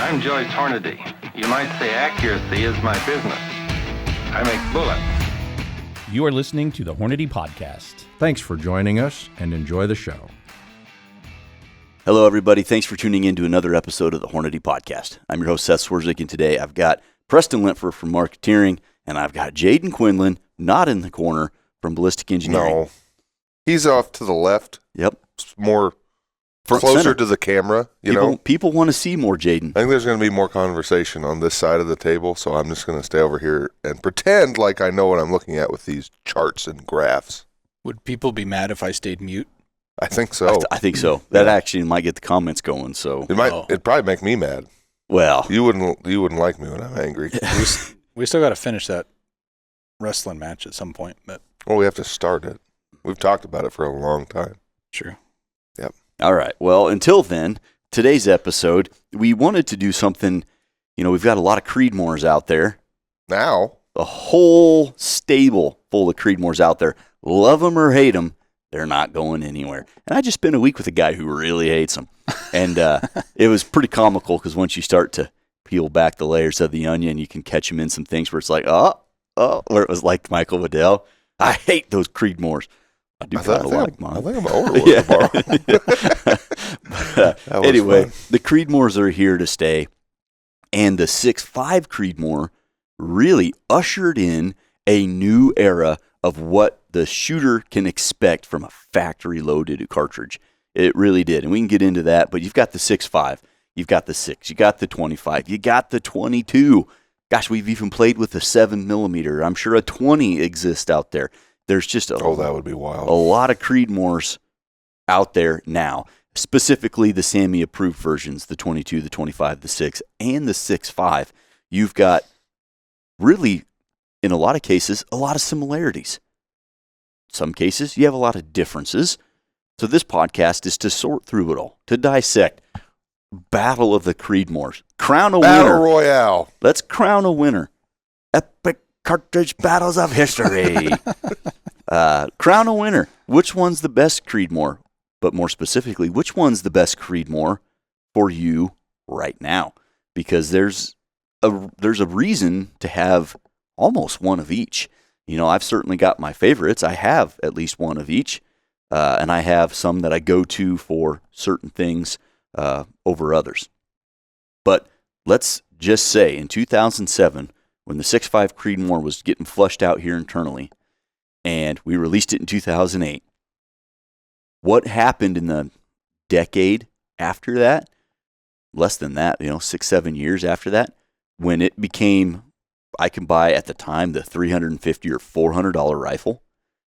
I'm Joyce Hornady. You might say accuracy is my business. I make bullets. You are listening to the Hornady Podcast. Thanks for joining us and enjoy the show. Hello, everybody. Thanks for tuning in to another episode of the Hornady Podcast. I'm your host, Seth Swerczek, and today I've got Preston Lentfer from Marketeering, and I've got Jayden Quinlan, not in the corner, from Ballistic Engineering. No. He's off to the left. Yep. More Front closer center. to the camera, you know. People want to see more Jayden. I think there's going to be more conversation on this side of the table, so I'm just going to stay over here and pretend like I know what I'm looking at with these charts and graphs. Would people be mad if I stayed mute? I think so. I think so. That actually might get the comments going. So It might. It'd probably make me mad. well, You wouldn't like me when I'm angry. We still got to finish that wrestling match at some point, but Well, we have to start it. We've talked about it for a long time. true. all right. Well, until then, today's episode, we wanted to do something. You know, we've got a lot of Creedmoors out there. Now, A whole stable full of Creedmoors out there. Love them or hate them, they're not going anywhere. And I just spent a week with a guy who really hates them. And it was pretty comical because once you start to peel back the layers of the onion, you can catch him in some things where it's like, where it was like Michael Waddell. I hate those Creedmoors. I do kind of like mine. I think I'm over with tomorrow. Anyway, fun. the Creedmoors are here to stay. And the 6.5 Creedmoor really ushered in a new era of what the shooter can expect from a factory-loaded cartridge. It really did, and we can get into that, but you've got the 6.5, you've got the 6, you got the 25, you got the 22. Gosh, we've even played with the 7mm. I'm sure a 20 exists out there. There's just that would be wild. a lot of Creedmoors out there now, specifically the SAMI-approved versions, the 22, the 25, the 6, and the 6.5. You've got really, in a lot of cases, a lot of similarities. Some cases, you have a lot of differences. So this podcast is to sort through it all, to dissect. Battle of the Creedmoors. Crown a Battle winner. Royale. Let's crown a winner. Epic cartridge battles of history. Crown a winner. Which one's the best Creedmoor? But more specifically, which one's the best Creedmoor for you right now? Because there's a reason to have almost one of each. You know, I've certainly got my favorites. I have at least one of each. And I have some that I go to for certain things over others. But let's just say in 2007, when the 6.5 Creedmoor was getting flushed out here internally, and we released it in 2008, what happened in the decade after that, less than that, 6-7 years after that, when it became, I can buy at the time the $350 or $400 rifle,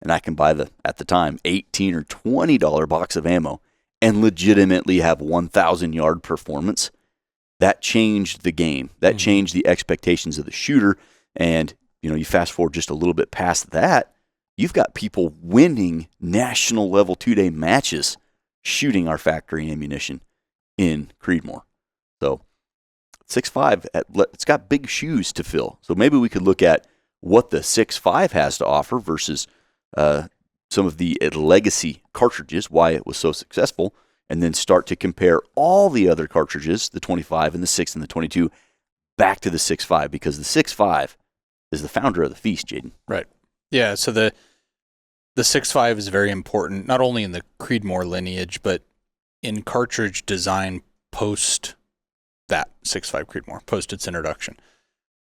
and I can buy at the time, $18 or $20 box of ammo, and legitimately have 1,000 yard performance. That changed the game. That changed the expectations of the shooter. And, you fast forward just a little bit past that, you've got people winning national level 2-day matches shooting our factory ammunition in Creedmoor. So 6.5, it's got big shoes to fill. So maybe we could look at what the 6.5 has to offer versus some of the legacy cartridges, why it was so successful, and then start to compare all the other cartridges, the 25 and the 6 and the 22, back to the 6.5, because the 6.5 is the founder of the feast, Jayden. Right. Yeah, so the 6.5 is very important, not only in the Creedmoor lineage, but in cartridge design post that 6.5 Creedmoor, post its introduction.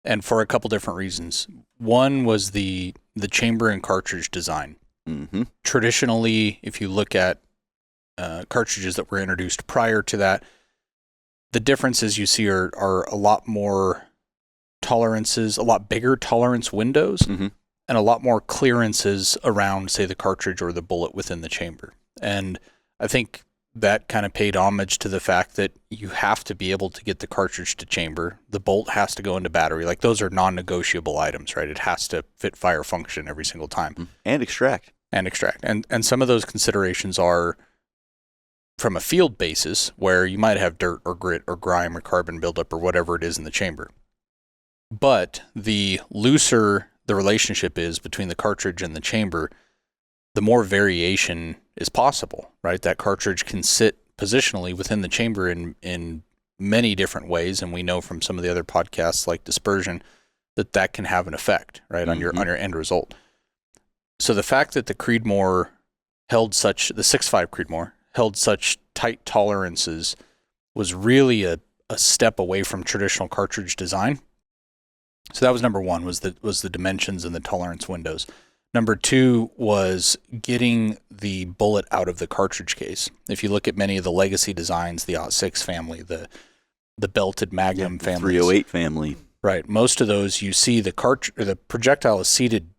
And for a couple different reasons. One was the chamber and cartridge design. Mm-hmm. Traditionally, if you look at cartridges that were introduced prior to that, the differences you see are a lot more tolerances, a lot bigger tolerance windows, and a lot more clearances around, say, the cartridge or the bullet within the chamber. And I think that kind of paid homage to the fact that you have to be able to get the cartridge to chamber. The bolt has to go into battery. Like, those are non-negotiable items, right? It has to fit fire function every single time. And extract. And some of those considerations are from a field basis, where you might have dirt or grit or grime or carbon buildup or whatever it is in the chamber. But the looser the relationship is between the cartridge and the chamber, the more variation is possible, right? That cartridge can sit positionally within the chamber in many different ways, and we know from some of the other podcasts like dispersion that can have an effect, right, on your end result. So the fact that the Creedmoor the 6.5 Creedmoor held such tight tolerances was really a step away from traditional cartridge design. So that was number one, was the dimensions and the tolerance windows. Number two was getting the bullet out of the cartridge case. If you look at many of the legacy designs, the .6 family, the belted Magnum family, 308 family, right? Most of those, you see the projectile is seated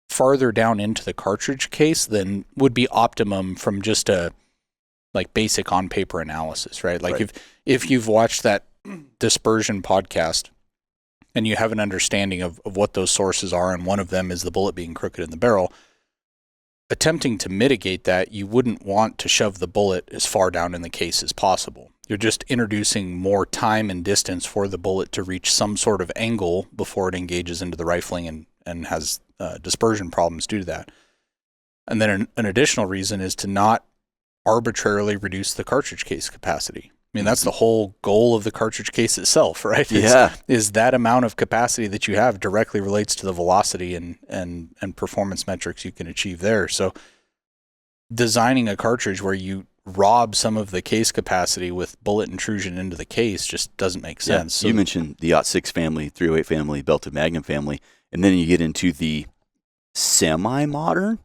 farther down into the cartridge case than would be optimum from just a like basic on paper analysis, right? Like if you've watched that dispersion podcast and you have an understanding of what those sources are, and one of them is the bullet being crooked in the barrel, attempting to mitigate that, you wouldn't want to shove the bullet as far down in the case as possible. You're just introducing more time and distance for the bullet to reach some sort of angle before it engages into the rifling and has dispersion problems due to that. And then an additional reason is to not arbitrarily reduce the cartridge case capacity. I mean, that's the whole goal of the cartridge case itself, right? Is that amount of capacity that you have directly relates to the velocity and performance metrics you can achieve there. So designing a cartridge where you rob some of the case capacity with bullet intrusion into the case just doesn't make sense. So you mentioned the .6 family, 308 family, belted Magnum family, and then you get into the semi-modern,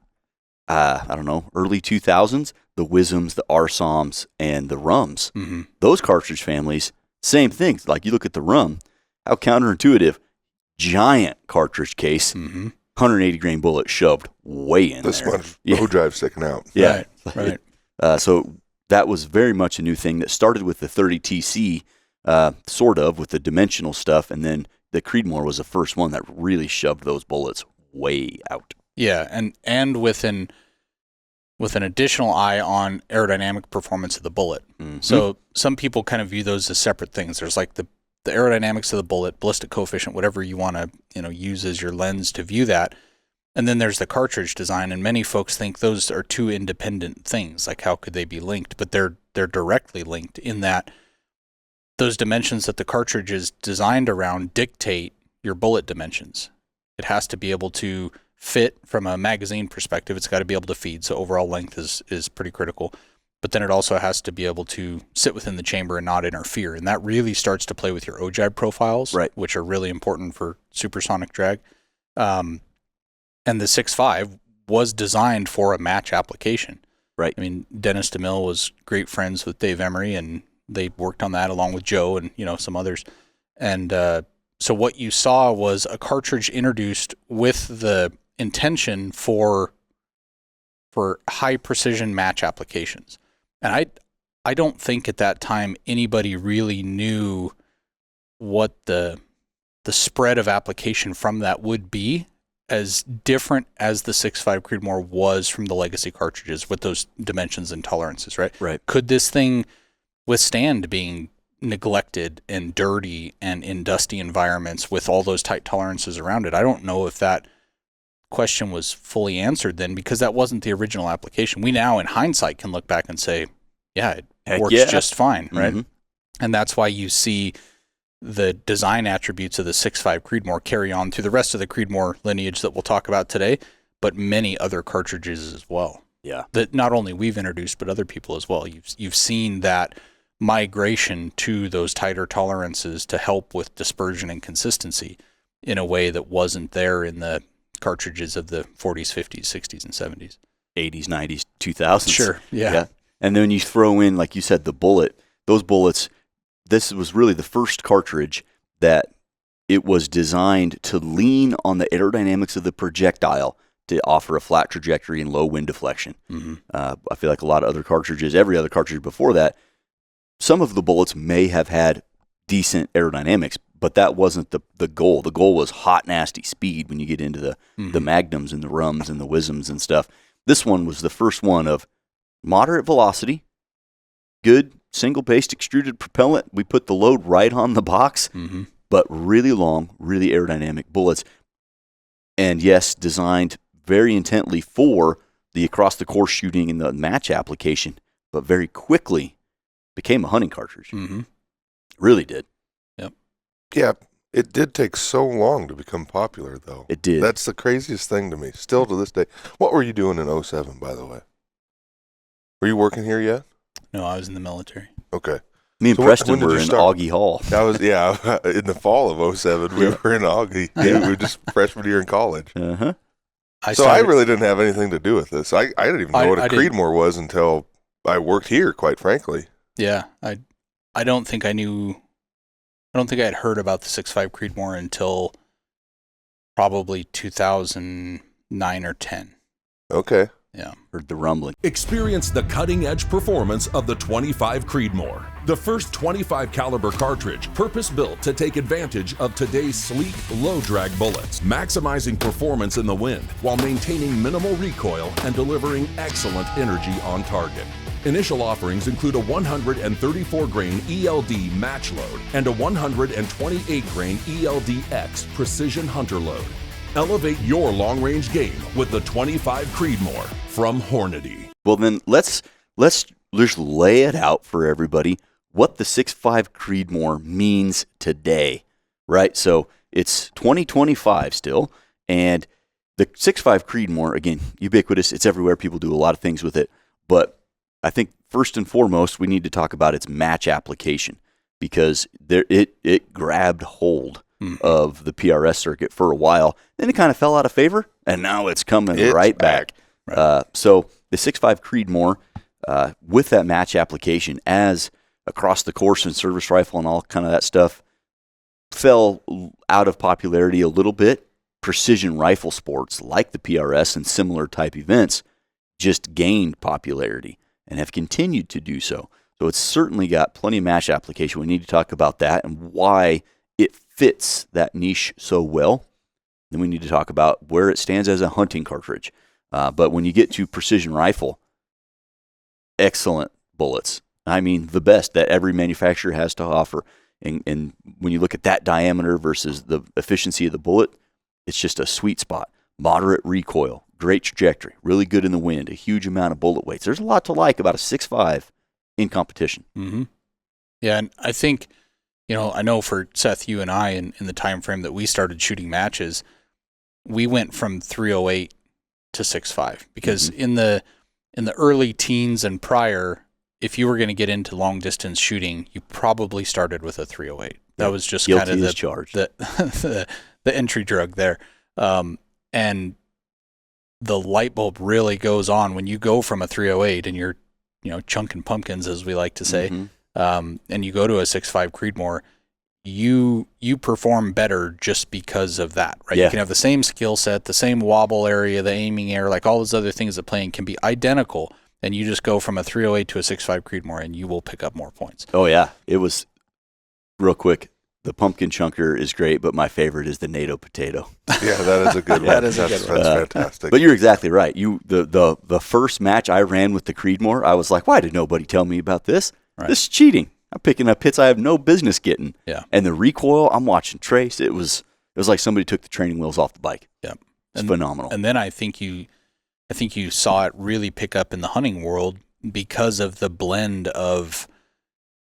early 2000s, the Wisms, the RSOMs, and the Rums. Mm-hmm. Those cartridge families, same things. Like you look at the Rum, how counterintuitive, giant cartridge case, 180 grain bullet shoved way in the there. sponge drive sticking out. Yeah. Right. So that was very much a new thing that started with the 30TC, sort of, with the dimensional stuff, and then the Creedmoor was the first one that really shoved those bullets way out. Yeah, and with an additional eye on aerodynamic performance of the bullet. Mm-hmm. So some people kind of view those as separate things. There's like the aerodynamics of the bullet, ballistic coefficient, whatever you want to use as your lens to view that. And then there's the cartridge design, and many folks think those are two independent things. Like, how could they be linked? But they're directly linked in that those dimensions that the cartridge is designed around dictate your bullet dimensions. It has to be able to fit from a magazine perspective. It's got to be able to feed, so overall length is pretty critical. But then it also has to be able to sit within the chamber and not interfere. And that really starts to play with your ogive profiles, right, which are really important for supersonic drag. And the 6.5 was designed for a match application. Right. I mean, Dennis DeMille was great friends with Dave Emery, and they worked on that along with Joe and some others. And so what you saw was a cartridge introduced with the intention for high precision match applications. And I don't think at that time anybody really knew what the spread of application from that would be, as different as the 6.5 Creedmoor was from the legacy cartridges with those dimensions and tolerances, right? Right. Could this thing withstand being neglected and dirty and in dusty environments with all those tight tolerances around it? I don't know if that question was fully answered then, because that wasn't the original application. We now, in hindsight, can look back and say, yeah, it works just fine, right? Mm-hmm. And that's why you see the design attributes of the 6.5 Creedmoor carry on through the rest of the Creedmoor lineage that we'll talk about today, but many other cartridges as well. Yeah. That not only we've introduced, but other people as well. You've seen that migration to those tighter tolerances to help with dispersion and consistency in a way that wasn't there in the cartridges of the 40s, 50s, 60s, and 70s. 80s, 90s, 2000s. Sure, yeah. And then you throw in, like you said, the bullet. Those bullets, this was really the first cartridge that it was designed to lean on the aerodynamics of the projectile to offer a flat trajectory and low wind deflection. Mm-hmm. I feel like a lot of other cartridges, every other cartridge before that, some of the bullets may have had decent aerodynamics, but that wasn't the goal. The goal was hot, nasty speed when you get into the Magnums and the Rums and the Wisms and stuff. This one was the first one of moderate velocity, good single-paced extruded propellant. We put the load right on the box, but really long, really aerodynamic bullets. And yes, designed very intently for the across-the-course shooting and the match application, but very quickly became a hunting cartridge. Mm-hmm. Really did. Yeah, it did take so long to become popular, though. It did. That's the craziest thing to me, still to this day. What were you doing in 07, by the way? Were you working here yet? No, I was in the military. Okay. Me and So Preston when did were you in start? Augie Hall. That was, in the fall of 07, we were in Augie. We were just freshman year in college. Uh-huh. I really didn't have anything to do with this. I didn't even know what a Creedmoor was until I worked here, quite frankly. Yeah, I don't think I knew. I don't think I had heard about the 6.5 Creedmoor until probably 2009 or 10. Okay. Yeah. Heard the rumbling. Experience the cutting-edge performance of the 25 Creedmoor, the first 25 caliber cartridge purpose-built to take advantage of today's sleek, low-drag bullets, maximizing performance in the wind while maintaining minimal recoil and delivering excellent energy on target. Initial offerings include a 134-grain ELD match load and a 128-grain ELD-X precision hunter load. Elevate your long-range game with the 25 Creedmoor from Hornady. Well, then let's just lay it out for everybody what the 6.5 Creedmoor means today, right? So it's 2025 still, and the 6.5 Creedmoor, again, ubiquitous. It's everywhere. People do a lot of things with it, but I think first and foremost, we need to talk about its match application because it grabbed hold of the PRS circuit for a while. Then it kind of fell out of favor, and now it's coming right back. Right. So the 6.5 Creedmoor, with that match application as across the course and service rifle and all kind of that stuff, fell out of popularity a little bit. Precision rifle sports like the PRS and similar type events just gained popularity and have continued to do so. So it's certainly got plenty of match application. We need to talk about that and why it fits that niche so well. Then we need to talk about where it stands as a hunting cartridge. But when you get to precision rifle, excellent bullets. I mean, the best that every manufacturer has to offer. And when you look at that diameter versus the efficiency of the bullet, it's just a sweet spot. Moderate recoil, great trajectory, really good in the wind, a huge amount of bullet weights. There's a lot to like about a 6.5 in competition. Mm-hmm. Yeah, and I think, I know for Seth, you and I, in the time frame that we started shooting matches, we went from 308 to 6.5 because in the early teens and prior, if you were going to get into long distance shooting, you probably started with a 308. That was just kind of the entry drug there. And the light bulb really goes on when you go from a 308 and you're, chunking pumpkins, as we like to say, and you go to a 6.5 Creedmoor, you perform better just because of that, right? Yeah. You can have the same skill set, the same wobble area, the aiming area, like all those other things that playing can be identical, and you just go from a 308 to a 6.5 Creedmoor, and you will pick up more points. Oh, yeah. It was, real quick, the pumpkin chunker is great, but my favorite is the NATO potato. Yeah, that is a good one. That's fantastic. But you're exactly right. The first match I ran with the Creedmoor, I was like, why did nobody tell me about this? Right. This is cheating. I'm picking up hits I have no business getting. Yeah. And the recoil, I'm watching trace. It was like somebody took the training wheels off the bike. Yeah. It's phenomenal. And then I think you saw it really pick up in the hunting world because of the blend of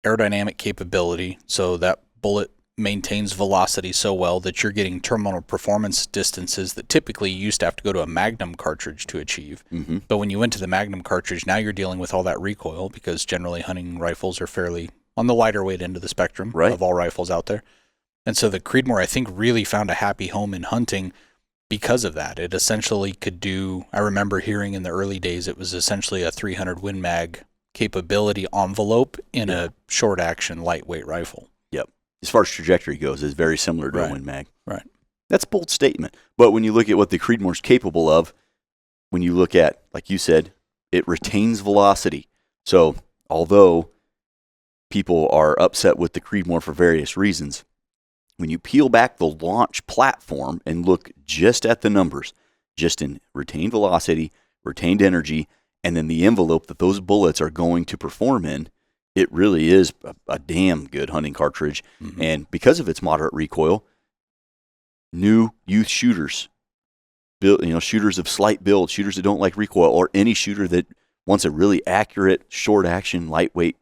aerodynamic capability. So that bullet maintains velocity so well that you're getting terminal performance distances that typically you used to have to go to a Magnum cartridge to achieve. Mm-hmm. But when you went to the Magnum cartridge, now you're dealing with all that recoil because generally hunting rifles are fairly on the lighter weight end of the spectrum of all rifles out there. And so the Creedmoor, I think, really found a happy home in hunting because of that. It essentially could do, I remember hearing in the early days, it was essentially a 300 Win Mag capability envelope in a short action lightweight rifle. Yep. As far as trajectory goes, it's very similar to a Win Mag. Right. That's a bold statement. But when you look at what the Creedmoor is capable of, when you look at, like you said, it retains velocity. So although people are upset with the Creedmoor for various reasons, when you peel back the launch platform and look just at the numbers, just in retained velocity, retained energy, and then the envelope that those bullets are going to perform in, it really is a damn good hunting cartridge. Mm-hmm. And because of its moderate recoil, new youth shooters, shooters of slight build, shooters that don't like recoil, or any shooter that wants a really accurate, short action, lightweight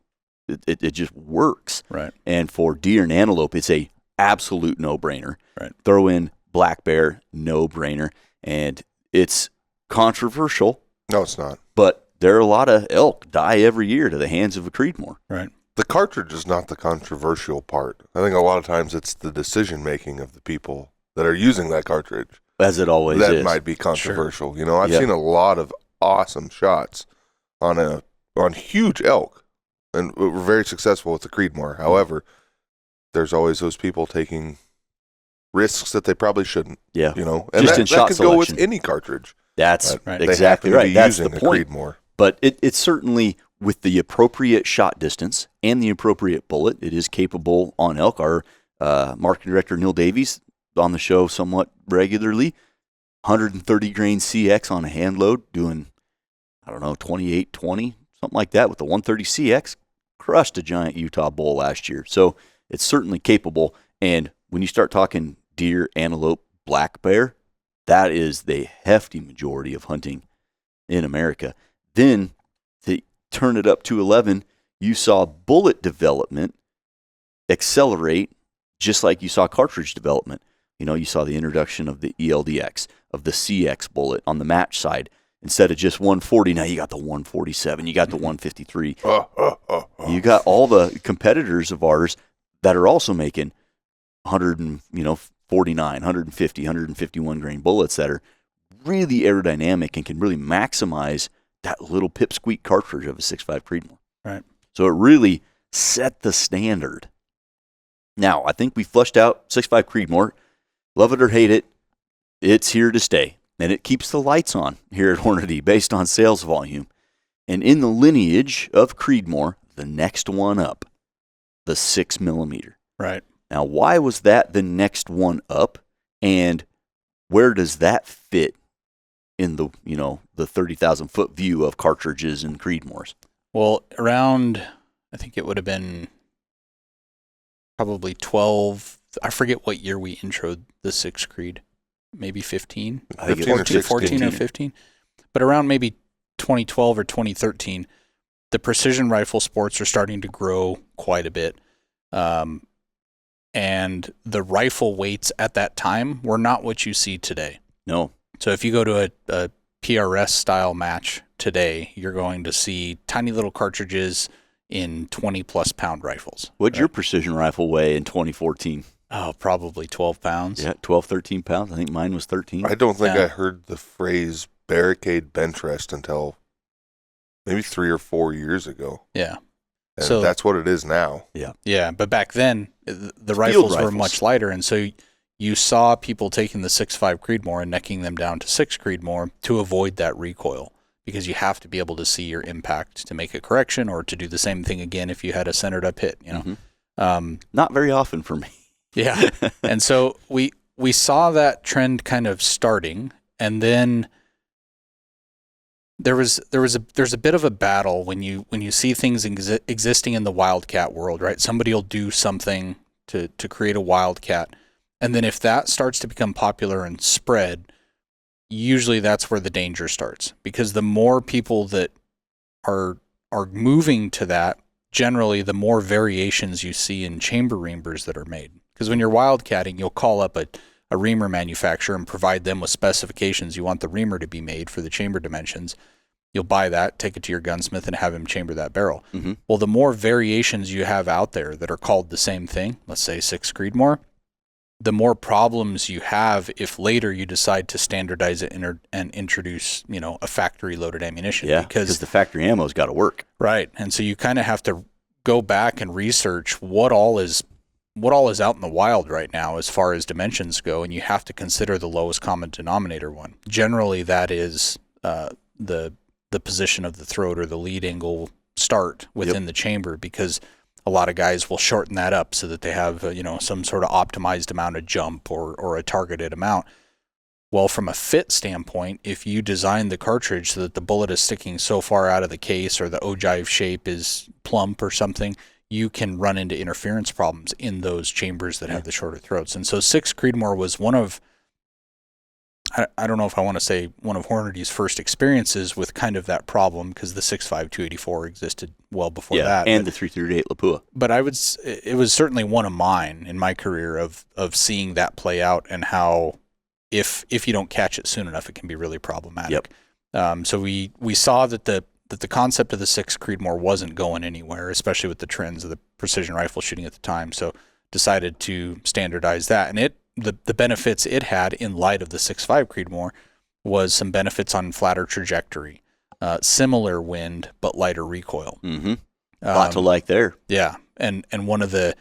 It just works. Right. And for deer and antelope, it's a absolute no-brainer. Right. Throw in black bear, no-brainer. And it's controversial, No, it's not. but there are a lot of elk die every year to the hands of a Creedmoor. Right. The cartridge is not the controversial part. I think a lot of times it's the decision making of the people that are using that cartridge As it always that is. might be controversial. You know, I've Yep. seen a lot of awesome shots on huge elk, and we're very successful with the Creedmoor. However, there's always those people taking risks that they probably shouldn't. Yeah. You know, and Just in that shot could go with selection. any cartridge. That's But Right. they exactly happen to right. be That's the using a point. Creedmoor. But it's certainly with the appropriate shot distance and the appropriate bullet, it is capable on elk. Our marketing director, Neil Davies, on the show somewhat regularly, 130 grain CX on a hand load, doing, 28-20, something like that with the 130 CX, crushed a giant Utah bull last year. So it's certainly capable. And when you start talking deer, antelope, black bear, that is the hefty majority of hunting in America. Then to turn it up to 11, you saw bullet development accelerate just like you saw cartridge development. You saw the introduction of the ELDX, of the CX bullet on the match side. Instead of just 140, now you got the 147, you got the 153. You got all the competitors of ours that are also making 149, 150, 151 grain bullets that are really aerodynamic and can really maximize that little pipsqueak cartridge of a 6.5 Creedmoor. Right. So it really set the standard. Now, I think we flushed out 6.5 Creedmoor. Love it or hate it, it's here to stay. And it keeps the lights on here at Hornady based on sales volume. And in the lineage of Creedmoor, the next one up, the 6mm. Right. Now, why was that the next one up? And where does that fit in the, the 30,000-foot view of cartridges and Creedmoors? Well, around, I think it would have been probably 12. I forget what year we introed the 6 Creed. Maybe 15? I think 15 or 16. 14 or 15. But around maybe 2012 or 2013, the precision rifle sports are starting to grow quite a bit. And the rifle weights at that time were not what you see today. No. So if you go to a PRS style match today, you're going to see tiny little cartridges in 20-plus pound rifles. What'd your precision rifle weigh in 2014? Oh, probably 12 pounds. Yeah, 12, 13 pounds. I think mine was 13. I don't think Yeah. I heard the phrase barricade bench rest until maybe 3 or 4 years ago. Yeah. And So- that's what it is now. Yeah, but back then, the Field rifles were rifles. much lighter, and so you saw people taking the 6.5 Creedmoor and necking them down to 6 Creedmoor to avoid that recoil, because you have to be able to see your impact to make a correction or to do the same thing again if you had a centered up hit, Not very often for me. Yeah. And so we saw that trend kind of starting, and then there's a bit of a battle when you see things existing in the wildcat world, right? Somebody will do something to create a wildcat, and then if that starts to become popular and spread, usually that's where the danger starts, because the more people that are moving to that, generally the more variations you see in chamber reamers that are made. Because when you're wildcatting, you'll call up a reamer manufacturer and provide them with specifications you want the reamer to be made for the chamber dimensions. You'll buy that, take it to your gunsmith, and have him chamber that barrel. Mm-hmm. Well, the more variations you have out there that are called the same thing, let's say 6 Creedmoor, the more problems you have if later you decide to standardize it and introduce, a factory loaded ammunition. Yeah, because because the factory ammo's got to work. right. And so you kind of have to go back and research what all is out in the wild right now as far as dimensions go, and you have to consider the lowest common denominator one. Generally, that is the position of the throat or the lead angle start within the chamber, because a lot of guys will shorten that up so that they have some sort of optimized amount of jump or a targeted amount. Well, from a fit standpoint, if you design the cartridge so that the bullet is sticking so far out of the case, or the ogive shape is plump or something, you can run into interference problems in those chambers that have the shorter throats. And so 6 Creedmoor was one of I don't know if I want to say one of Hornady's first experiences with kind of that problem, because the 6.5 284 existed well before that. And the 338 Lapua. But it was certainly one of mine in my career of seeing that play out, and how if you don't catch it soon enough, it can be really problematic. So we saw that the concept of the 6 Creedmoor wasn't going anywhere, especially with the trends of the precision rifle shooting at the time. So decided to standardize that, and the benefits it had in light of the 6.5 Creedmoor was some benefits on flatter trajectory, similar wind but lighter recoil. Mm-hmm. A lot to like there. Yeah, and one of the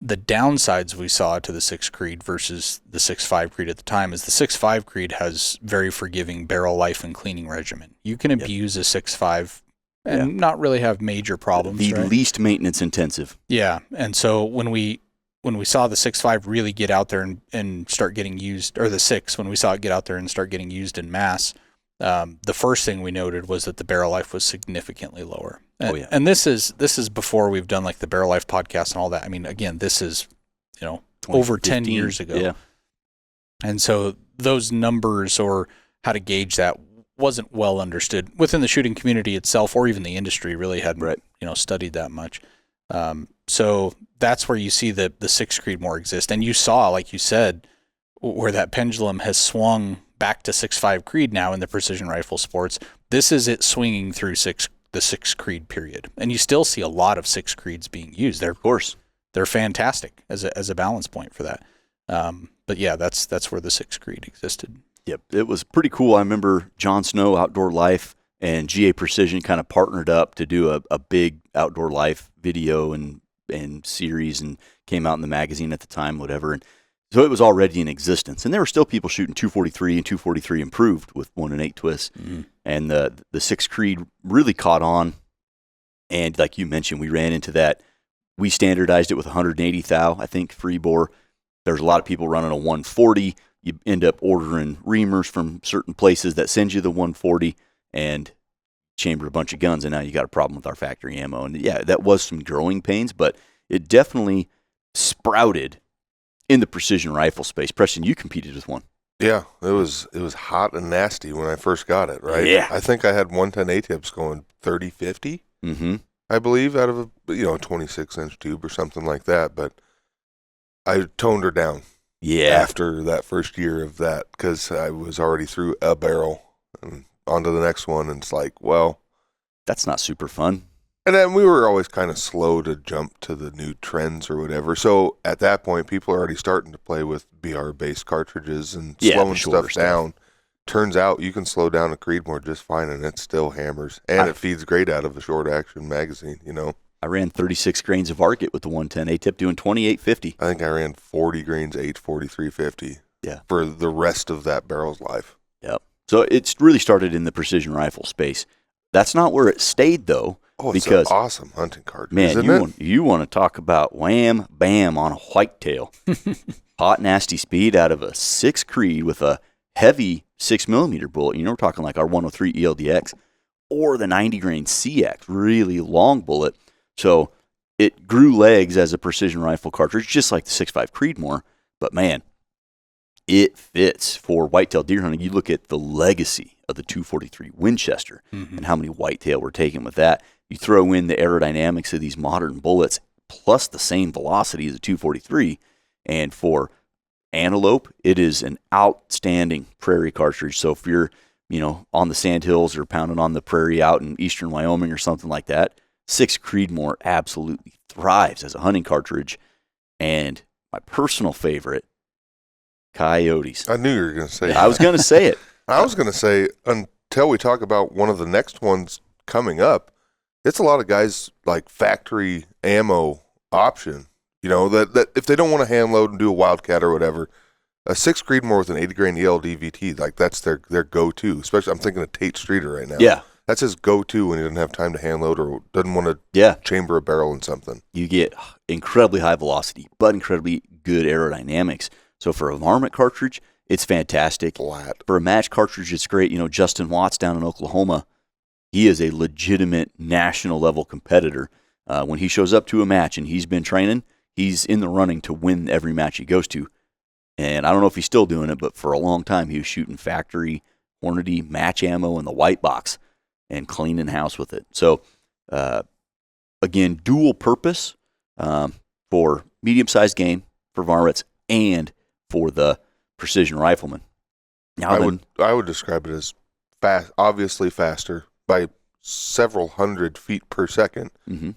downsides we saw to the 6 Creed versus the 6.5 Creed at the time is the 6.5 Creed has very forgiving barrel life and cleaning regimen. You can abuse a 6.5 and not really have major problems. The right? least maintenance intensive. Yeah, and so when we saw the 6.5 really get out there and start getting used, or the 6, when we saw it get out there and start getting used in mass, the first thing we noted was that the barrel life was significantly lower. And, and this is before we've done like the barrel life podcast and all that. I mean, again, this is, over 10 years ago. Yeah. And so those numbers or how to gauge that wasn't well understood within the shooting community itself, or even the industry really hadn't, studied that much. So that's where you see the 6 Creedmoor exist. And you saw, like you said, where that pendulum has swung back to 6.5 Creed now in the precision rifle sports. This is it swinging through the 6 Creed period. And you still see a lot of 6 Creeds being used. Of course. They're fantastic as a balance point for that. But yeah, that's where the 6 Creed existed. Yep. It was pretty cool. I remember John Snow, Outdoor Life, and GA Precision kind of partnered up to do a big Outdoor Life video and series, and came out in the magazine at the time, whatever. And so it was already in existence. And there were still people shooting 243 and 243 improved with 1 and 8 twists. Mm-hmm. And the 6 Creed really caught on. And like you mentioned, we ran into that. We standardized it with 180 thou, I think, free bore. There's a lot of people running a 140. You end up ordering reamers from certain places that send you the 140 and chamber a bunch of guns, and now you got a problem with our factory ammo. And yeah, that was some growing pains, but it definitely sprouted in the precision rifle space. Preston, you competed with one. Yeah, it was hot and nasty when I first got it, right? Yeah. I think I had 110 A-tips going 30-50, I believe, out of a 26-inch tube or something like that, but I toned her down. Yeah. After that first year of that, because I was already through a barrel and onto the next one, and it's like, well, that's not super fun. And then we were always kind of slow to jump to the new trends or whatever. So at that point, people are already starting to play with BR-based cartridges and slowing stuff down. Turns out you can slow down a Creedmoor just fine, and it still hammers. And it feeds great out of a short-action magazine, I ran 36 grains of Arget with the 110 A-tip doing 28.50. I think I ran 40 grains H4350 for the rest of that barrel's life. Yep. So it's really started in the precision rifle space. That's not where it stayed, though. Oh, it's because, an awesome hunting cartridge, man, isn't you want to talk about wham, bam on a whitetail. Hot, nasty speed out of a 6 Creed with a heavy 6mm bullet. We're talking like our 103 ELDX or the 90 grain CX, really long bullet. So it grew legs as a precision rifle cartridge, just like the 6.5 Creedmoor. But man, it fits for whitetail deer hunting. You look at the legacy of the 243 Winchester and how many whitetail were taken with that. You throw in the aerodynamics of these modern bullets plus the same velocity as a 243. And for antelope, it is an outstanding prairie cartridge. So if you're, on the sandhills or pounding on the prairie out in eastern Wyoming or something like that, 6 Creedmoor absolutely thrives as a hunting cartridge. And my personal favorite, coyotes. I knew you were going to say that. I was going to say it. I was going to say, until we talk about one of the next ones coming up, it's a lot of guys like factory ammo option. That if they don't want to hand load and do a wildcat or whatever, a 6 Creedmoor with an 80 grain ELD VT, like that's their go-to. Especially, I'm thinking of Tate Streeter right now. Yeah. That's his go-to when he doesn't have time to hand load or doesn't want to chamber a barrel in something. You get incredibly high velocity, but incredibly good aerodynamics. So for a varmint cartridge, it's fantastic. Flat. For a match cartridge, it's great. Justin Watts down in Oklahoma, he is a legitimate national-level competitor. When he shows up to a match and he's been training, he's in the running to win every match he goes to. And I don't know if he's still doing it, but for a long time he was shooting factory Hornady match ammo in the white box and cleaning house with it. So, again, dual purpose for medium-sized game, for varmints, and for the precision rifleman. Now, I would describe it as obviously faster by several hundred feet per second,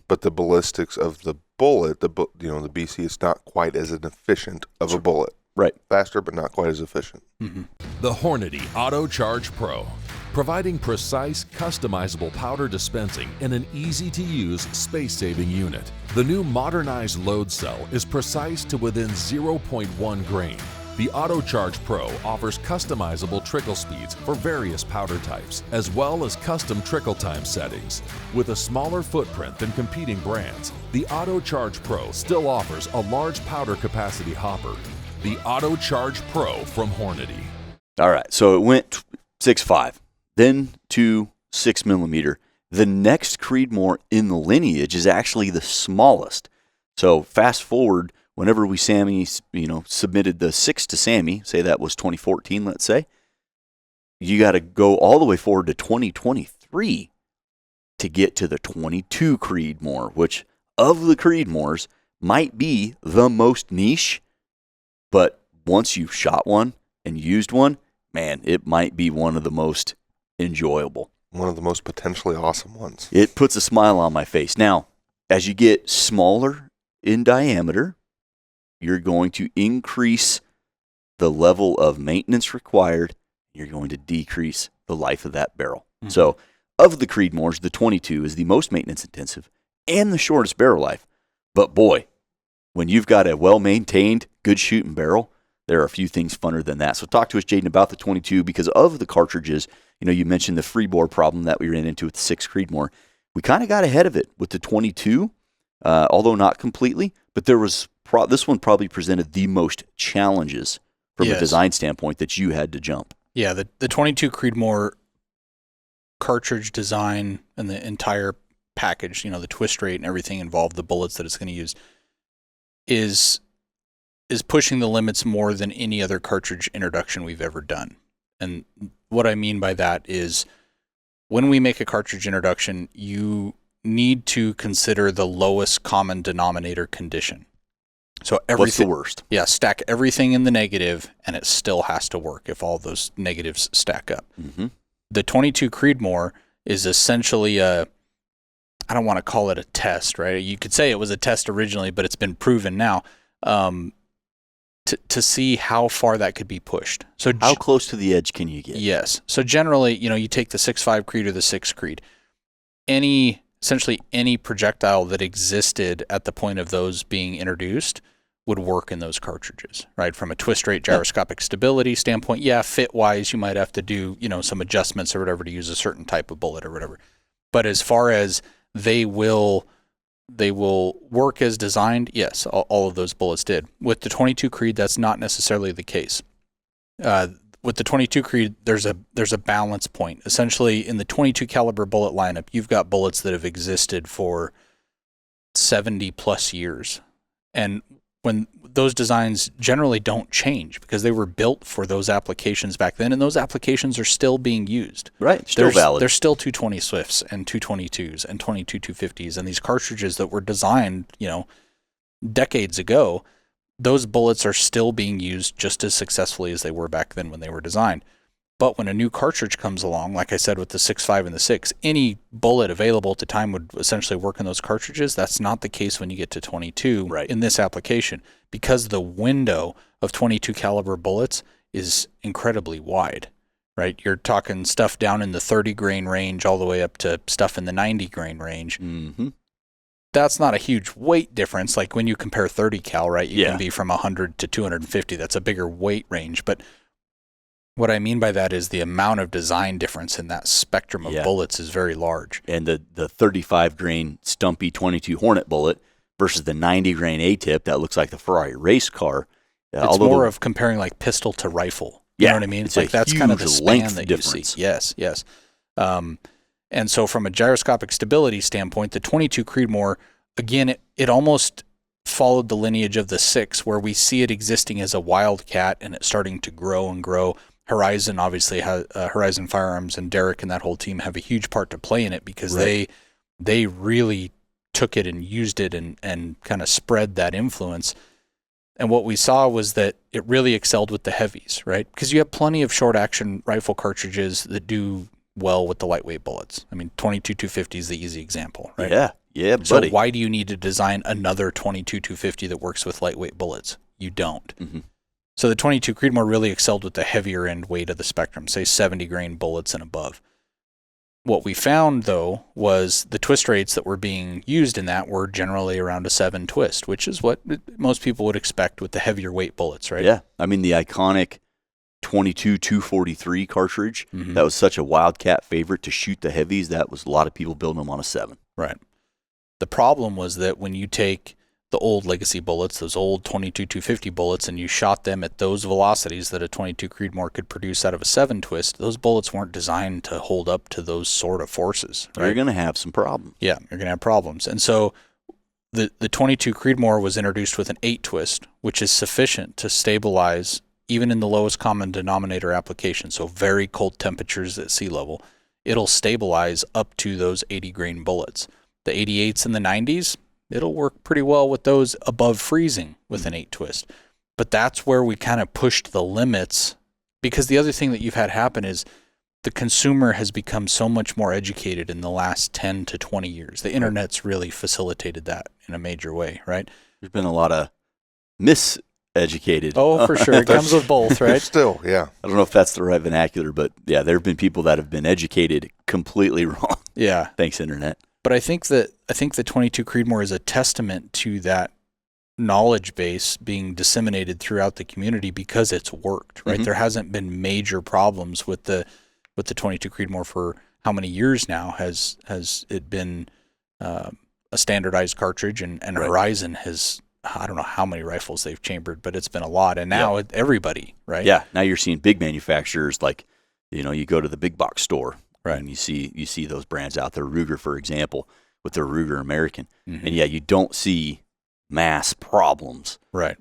but the ballistics of the bullet, the BC is not quite as efficient of a bullet. Right. Faster, but not quite as efficient. The Hornady Auto Charge Pro, providing precise, customizable powder dispensing in an easy-to-use, space-saving unit. The new modernized load cell is precise to within 0.1 grain. The Auto Charge Pro offers customizable trickle speeds for various powder types, as well as custom trickle time settings. With a smaller footprint than competing brands, the Auto Charge Pro still offers a large powder capacity hopper. The Auto Charge Pro from Hornady. All right, so it went 6.5, then to 6mm. The next Creedmoor in the lineage is actually the smallest. So fast forward, whenever we submitted the 6 to Sammy, say that was 2014, let's say, you got to go all the way forward to 2023 to get to the 22 Creedmoor, which of the Creedmoors might be the most niche, but once you've shot one and used one, man, it might be one of the most enjoyable. One of the most potentially awesome ones. It puts a smile on my face. Now, as you get smaller in diameter, you're going to increase the level of maintenance required. You're going to decrease the life of that barrel. So, of the Creedmoors, the 22 is the most maintenance intensive and the shortest barrel life. But boy, when you've got a well-maintained, good shooting barrel, there are a few things funner than that. So talk to us, Jayden, about the 22 because of the cartridges. You mentioned the freebore problem that we ran into with the 6 Creedmoor. We kind of got ahead of it with the 22, although not completely. But there was this one probably presented the most challenges from a design standpoint that you had to jump. Yeah, the 22 Creedmoor cartridge design and the entire package, the twist rate and everything involved, the bullets that it's going to use, is pushing the limits more than any other cartridge introduction we've ever done. And what I mean by that is when we make a cartridge introduction, you need to consider the lowest common denominator condition. So everything, what's the worst? Yeah, stack everything in the negative, and it still has to work if all those negatives stack up. The 22 Creedmoor is essentially I don't want to call it a test, right? You could say it was a test originally, but it's been proven now to see how far that could be pushed. So how close to the edge can you get? Yes. So generally, you take the 6.5 Creed or the 6 Creed. Essentially any projectile that existed at the point of those being introduced would work in those cartridges, right? From a twist rate, gyroscopic stability standpoint, fit-wise, you might have to do, some adjustments or whatever to use a certain type of bullet or whatever. But as far as they will work as designed, yes, all of those bullets did. With the 22 Creed, that's not necessarily the case. With the 22 Creed, there's a balance point. Essentially, in the 22 caliber bullet lineup, you've got bullets that have existed for 70 plus years. And when those designs generally don't change because they were built for those applications back then, and those applications are still being used. Right, still valid. There's still 220 Swifts and 222s and 22 250s, and these cartridges that were designed, decades ago, those bullets are still being used just as successfully as they were back then when they were designed. But when a new cartridge comes along, like I said with the 6.5 and the 6, any bullet available at the time would essentially work in those cartridges. That's not the case when you get to 22 in this application, because the window of 22 caliber bullets is incredibly wide, right? You're talking stuff down in the 30 grain range all the way up to stuff in the 90 grain range. That's not a huge weight difference. Like when you compare 30 cal, right? You can be from 100 to 250. That's a bigger weight range. But what I mean by that is the amount of design difference in that spectrum of bullets is very large. And the 35 grain stumpy 22 Hornet bullet versus the 90 grain A-tip that looks like the Ferrari race car. It's more of comparing like pistol to rifle. You know what I mean? It's like that's kind of the span that difference. You see. Yes. And so from a gyroscopic stability standpoint, the 22 Creedmoor, again, it almost followed the lineage of the 6, where we see it existing as a wildcat and it's starting to grow and grow. Horizon obviously has Horizon Firearms, and Derek and that whole team have a huge part to play in it because they really took it and used it and kind of spread that influence. And what we saw was that it really excelled with the heavies, right? Because you have plenty of short action rifle cartridges that do well with the lightweight bullets. I mean, 22-250 is the easy example, right? Yeah, So buddy. why do you need to design another 22-250 that works with lightweight bullets? You don't. Mm-hmm. So the 22 Creedmoor really excelled with the heavier end weight of the spectrum, say 70 grain bullets and above. What we found, though, was the twist rates that were being used in that were generally around a 7 twist, which is what most people would expect with the heavier weight bullets, right? Yeah. I mean, the iconic 22-243 cartridge, that was such a wildcat favorite to shoot the heavies. That was a lot of people building them on a 7. Right. The problem was that when you take the old legacy bullets, those old 22-250 bullets, and you shot them at those velocities that a 22 Creedmoor could produce out of a 7 twist, those bullets weren't designed to hold up to those sort of forces. Right? You're going to have some problems. Yeah, you're going to have problems. And so the 22 Creedmoor was introduced with an 8 twist, which is sufficient to stabilize even in the lowest common denominator application, so very cold temperatures at sea level. It'll stabilize up to those 80 grain bullets. The 88s and the 90s, it'll work pretty well with those above freezing with an 8 twist. But that's where we kind of pushed the limits, because the other thing that you've had happen is the consumer has become so much more educated in the last 10 to 20 years. The internet's really facilitated that in a major way, right? There's been a lot of miseducated. Oh, for sure. It comes with both, right? Still, yeah. I don't know if that's the right vernacular, but yeah, there have been people that have been educated completely wrong. Yeah. Thanks, internet. But I think the 22 Creedmoor is a testament to that knowledge base being disseminated throughout the community because it's worked, right? Mm-hmm. There hasn't been major problems with the 22 Creedmoor for how many years now has it been a standardized cartridge, and Right. Horizon has, I don't know how many rifles they've chambered, but it's been a lot, and now everybody, right? Yeah, now you're seeing big manufacturers like, you go to the big box store. Right. And you see those brands out there, Ruger, for example, with their Ruger American. Mm-hmm. And yeah, you don't see mass problems. Right.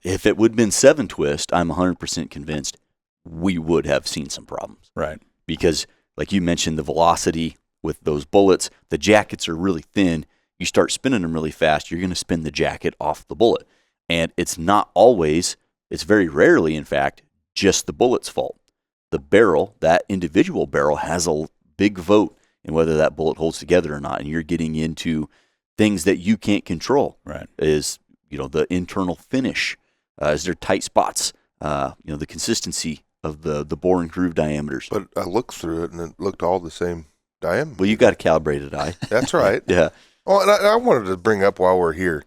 If it would have been 7 twist, I'm 100% convinced we would have seen some problems. Right. Because, like you mentioned, the velocity with those bullets, the jackets are really thin. You start spinning them really fast, you're going to spin the jacket off the bullet. And it's not always, it's very rarely, in fact, just the bullet's fault. The barrel, that individual barrel, has a big vote in whether that bullet holds together or not. And you're getting into things that you can't control. Right. Is, the internal finish. Is there tight spots? The consistency of the bore and groove diameters. But I looked through it, and it looked all the same diameter. Well, you got a calibrated eye. That's right. Yeah. Oh, and I wanted to bring up while we're here,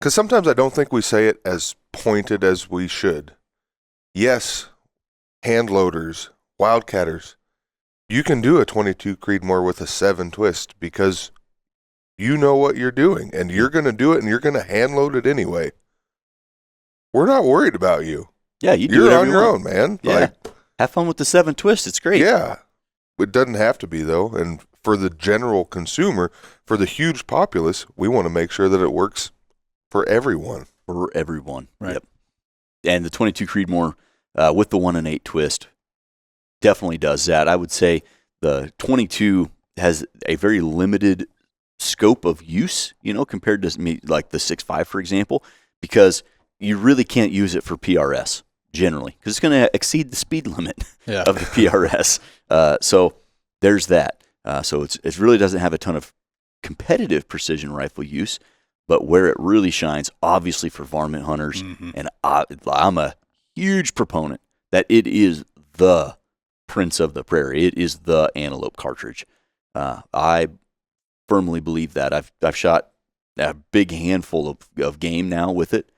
because sometimes I don't think we say it as pointed as we should. Yes, hand loaders, wildcatters, you can do a 22 Creedmoor with a 7 twist because you know what you're doing, and you're going to do it, and you're going to hand load it anyway. We're not worried about you. Yeah, you do You're whatever on you your want. own, man. Yeah. Have fun with the 7 twist. It's great. Yeah. It doesn't have to be, though. And for the general consumer, for the huge populace, we want to make sure that it works for everyone. For everyone. Right. Yep. And the 22 Creedmoor with the 1 and 8 twist definitely does that. I would say the 22 has a very limited scope of use, compared to like the 6.5, for example, because you really can't use it for PRS generally because it's going to exceed the speed limit of the PRS. So there's that. So it really doesn't have a ton of competitive precision rifle use, but where it really shines, obviously for varmint hunters, and I'm a huge proponent that it is the Prince of the Prairie. It is the antelope cartridge. I firmly believe that. I've shot a big handful of game now with it,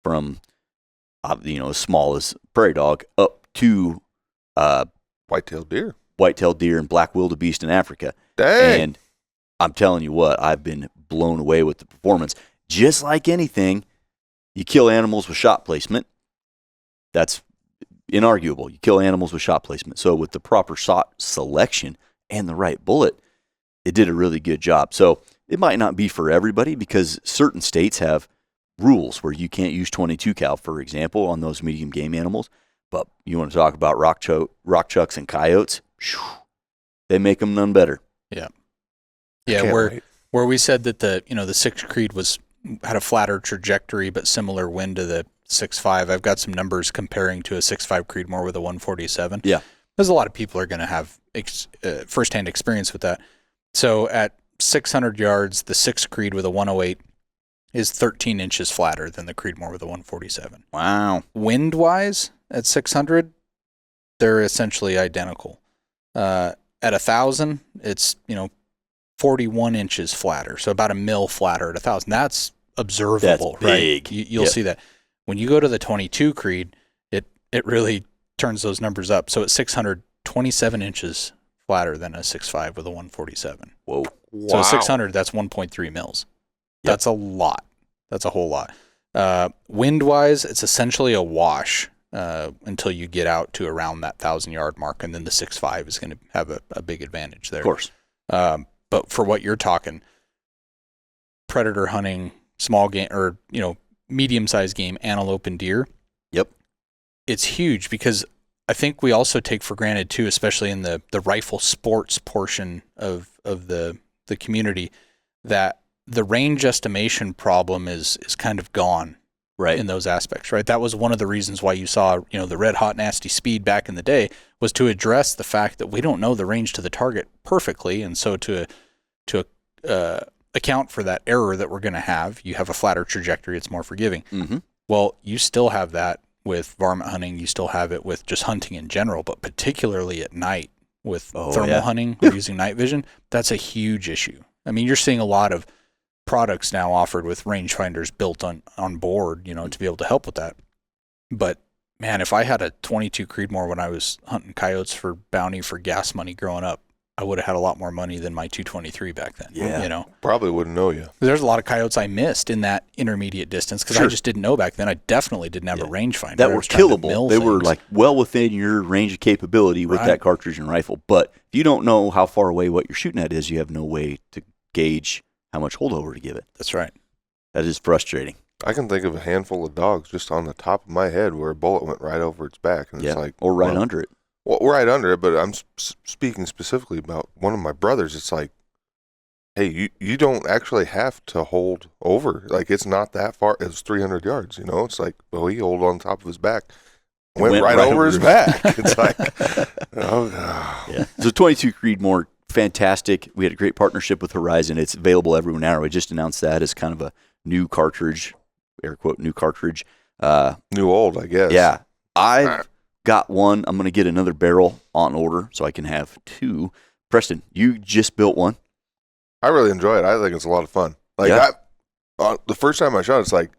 from as small as prairie dog up to White-tailed deer and black wildebeest in Africa. Dang. And I'm telling you what, I've been blown away with the performance. Just like anything, you kill animals with shot placement. That's inarguable. You kill animals with shot placement. So with the proper shot selection and the right bullet, it did a really good job. So it might not be for everybody because certain states have rules where you can't use 22 cal, for example, on those medium game animals. But you want to talk about rock chucks and coyotes? They make them none better. Yeah. Yeah, where we said that the 6 Creed had a flatter trajectory but similar wind to the 6.5. I've got some numbers comparing to a 6.5 Creedmoor with a 147. Yeah. Because a lot of people are going to have firsthand experience with that. So at 600 yards, the 6 Creed with a 108 is 13 inches flatter than the Creedmoor with a 147. Wow. Wind-wise, at 600, they're essentially identical. At 1,000, it's 41 inches flatter, so about a mil flatter at 1,000. That's observable. That's big. Right? You'll see that. When you go to the 22 Creed, it really turns those numbers up. So at 600, 27 inches flatter than a 6.5 with a 147. Whoa. So at 600, that's 1.3 mils. Yep. That's a lot. That's a whole lot. Wind-wise, it's essentially a wash until you get out to around that 1,000-yard mark, and then the 6.5 is going to have a big advantage there. Of course. But for what you're talking, predator hunting, small game, or medium-sized game, antelope and deer. Yep. It's huge because I think we also take for granted too, especially in the rifle sports portion of the community, that the range estimation problem is kind of gone. Right. In those aspects, right? That was one of the reasons why you saw, the red hot nasty speed back in the day, was to address the fact that we don't know the range to the target perfectly, and so to account for that error that we're going to have, you have a flatter trajectory. It's more forgiving. Mm-hmm. Well, you still have that with varmint hunting. You still have it with just hunting in general, but particularly at night with thermal hunting or using night vision. That's a huge issue. I mean, you're seeing a lot of products now offered with rangefinders built on board, to be able to help with that. But man, if I had a 22 Creedmoor when I was hunting coyotes for bounty for gas money growing up, I would have had a lot more money than my 223 back then. Yeah. Probably wouldn't know you. There's a lot of coyotes I missed in that intermediate distance because I just didn't know back then. I definitely didn't have a rangefinder that were killable. They were like well within your range of capability with that cartridge and rifle. But if you don't know how far away what you're shooting at is, you have no way to gauge how much holdover to give it. That's right. That is frustrating. I can think of a handful of dogs just on the top of my head where a bullet went right over its back. And it's like, or right under it. Well, right under it, but I'm speaking specifically about one of my brothers. It's like, hey, you don't actually have to hold over. Like, it's not that far. It's 300 yards, It's like, well, he held on top of his back. Went right over his back. It's like, Yeah. So 22 Creedmoor, fantastic. We had a great partnership with Horizon. It's available everywhere now. We just announced that as kind of a new cartridge, air quote, new cartridge. New old, I guess. Yeah. I've got one. I'm going to get another barrel on order so I can have 2. Preston, you just built one. I really enjoy it. I think it's a lot of fun. Like, the first time I shot, it's like,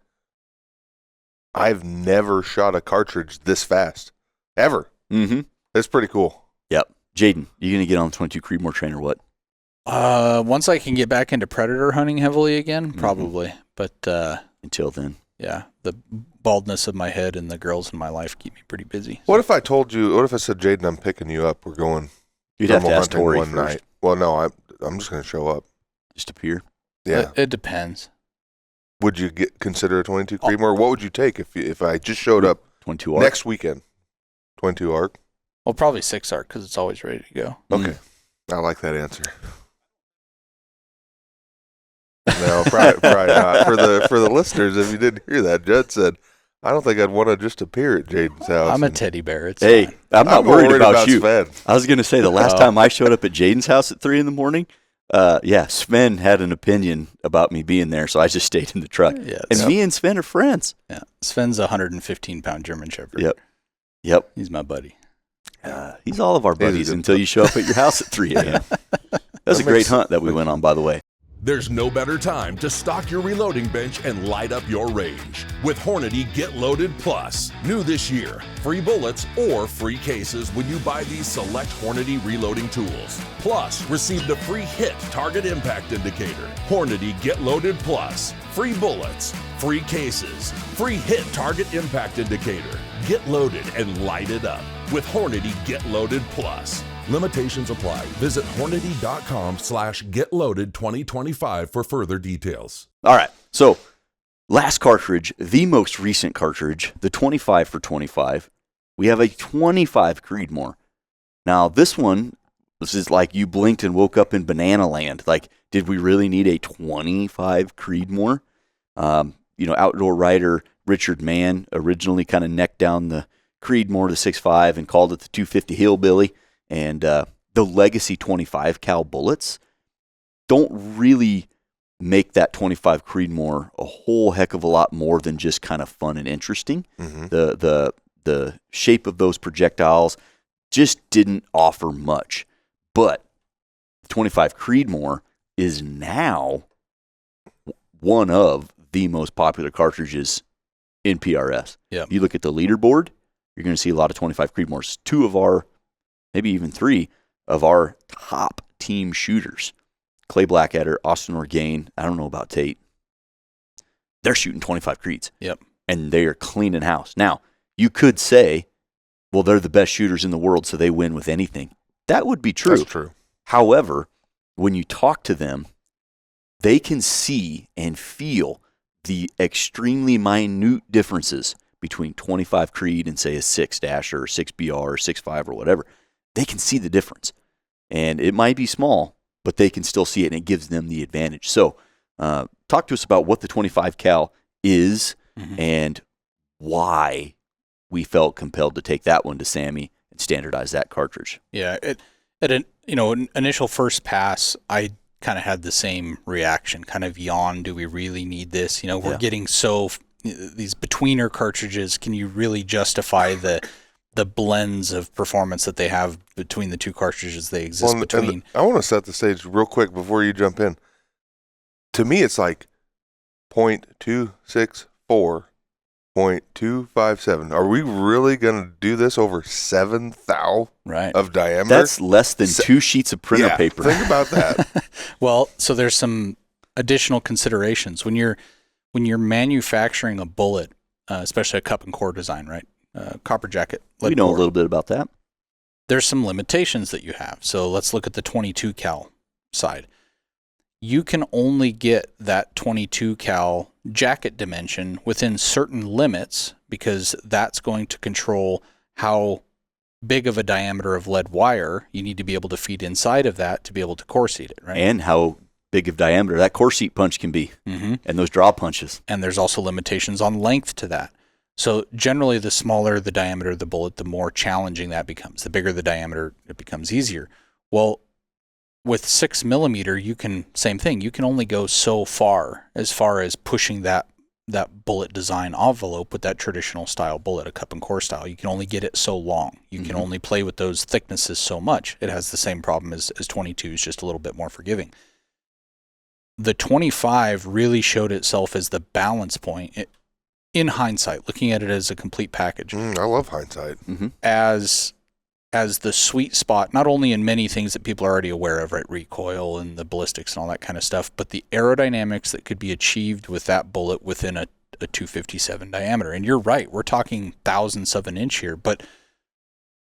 I've never shot a cartridge this fast. Ever. Mm-hmm. It's pretty cool. Yep. Jayden, you going to get on the 22 Creedmoor train or what? Once I can get back into predator hunting heavily again, probably. But until then. Yeah, the baldness of my head and the girls in my life keep me pretty busy. What if I told you, what if I said, Jayden, I'm picking you up. We're going You'd have to ask Tori one first. night. Well, no, I'm just going to show up. Just appear? Yeah. It depends. Would you consider a 22 Creedmoor? What would you take if I just showed up 22 ARC? next weekend? 22 ARC? Well, probably 6 ARC because it's always ready to go. Okay. I like that answer. No, probably not. For the listeners, if you didn't hear that, Judd said, I don't think I'd want to just appear at Jayden's house. I'm a teddy bear. It's hey, fine. I'm not worried about you. Sven. I was going to say the last time I showed up at Jayden's house at 3 a.m, Sven had an opinion about me being there, so I just stayed in the truck. Yeah, and me and Sven are friends. Yeah, Sven's a 115-pound German Shepherd. Yep. He's my buddy. He's all of our buddies until you show up at your house at 3 a.m. That was a great hunt that we went on, by the way. There's no better time to stock your reloading bench and light up your range. With Hornady Get Loaded Plus. New this year, free bullets or free cases when you buy these select Hornady reloading tools. Plus, receive the free HIT Target Impact Indicator. Hornady Get Loaded Plus. Free bullets, free cases, free HIT Target Impact Indicator. Get loaded and light it up with Hornady Get Loaded Plus. Limitations apply. Visit Hornady.com/GetLoaded2025 for further details. All right. So Last cartridge, the most recent cartridge, the 25 for 25. We have a 25 Creedmoor. Now, this is like you blinked and woke up in banana land. Like, did we really need a 25 Creedmoor? Outdoor writer Richard Mann originally kind of necked down the Creedmoor, the 6.5, and called it the 250 Hillbilly. And the legacy 25 cal bullets don't really make that 25 Creedmoor a whole heck of a lot more than just kind of fun and interesting. Mm-hmm. The shape of those projectiles just didn't offer much. But the 25 Creedmoor is now one of the most popular cartridges in PRS. Yeah. You look at the leaderboard, you're going to see a lot of 25 Creedmoors. 2 of our, maybe even 3 of our top team shooters, Clay Blackadder, Austin Orgain, I don't know about Tate. They're shooting 25 Creeds. Yep. And they are cleaning house. Now, you could say, well, they're the best shooters in the world, so they win with anything. That would be true. That's true. However, when you talk to them, they can see and feel the extremely minute differences between 25 Creed and, say, a 6- or 6BR or 6.5 or whatever. They can see the difference. And it might be small, but they can still see it, and it gives them the advantage. So talk to us about what the 25 cal is and why we felt compelled to take that one to Sammy and standardize that cartridge. Yeah, at an initial first pass, I kind of had the same reaction, kind of yawn. Do we really need this? We're getting these betweener cartridges. Can you really justify the blends of performance that they have between the 2 cartridges they exist between? And I want to set the stage real quick before you jump in. To me, it's like 0.264, 0.257. Are we really going to do this over 7 thou of diameter? That's less than 2 sheets of printer paper. Think about that. Well, so there's some additional considerations when you're manufacturing a bullet, especially a cup and core design, right? Copper jacket. We know a little bit about that. There's some limitations that you have. So let's look at the 22 cal side. You can only get that 22 cal jacket dimension within certain limits because that's going to control how big of a diameter of lead wire you need to be able to feed inside of that to be able to core seat it, right? And how big of diameter that core seat punch can be, and those draw punches. And there's also limitations on length to that. So generally, the smaller the diameter of the bullet, the more challenging that becomes. The bigger the diameter, it becomes easier. Well, with 6mm, same thing. You can only go so far as pushing that bullet design envelope with that traditional style bullet, a cup and core style. You can only get it so long. You can only play with those thicknesses so much. It has the same problem as 22s, just a little bit more forgiving. The 25 really showed itself as the balance point. In hindsight, looking at it as a complete package. I love hindsight. As the sweet spot, not only in many things that people are already aware of, right, recoil and the ballistics and all that kind of stuff, but the aerodynamics that could be achieved with that bullet within a 257 diameter. And you're right, we're talking thousandths of an inch here, but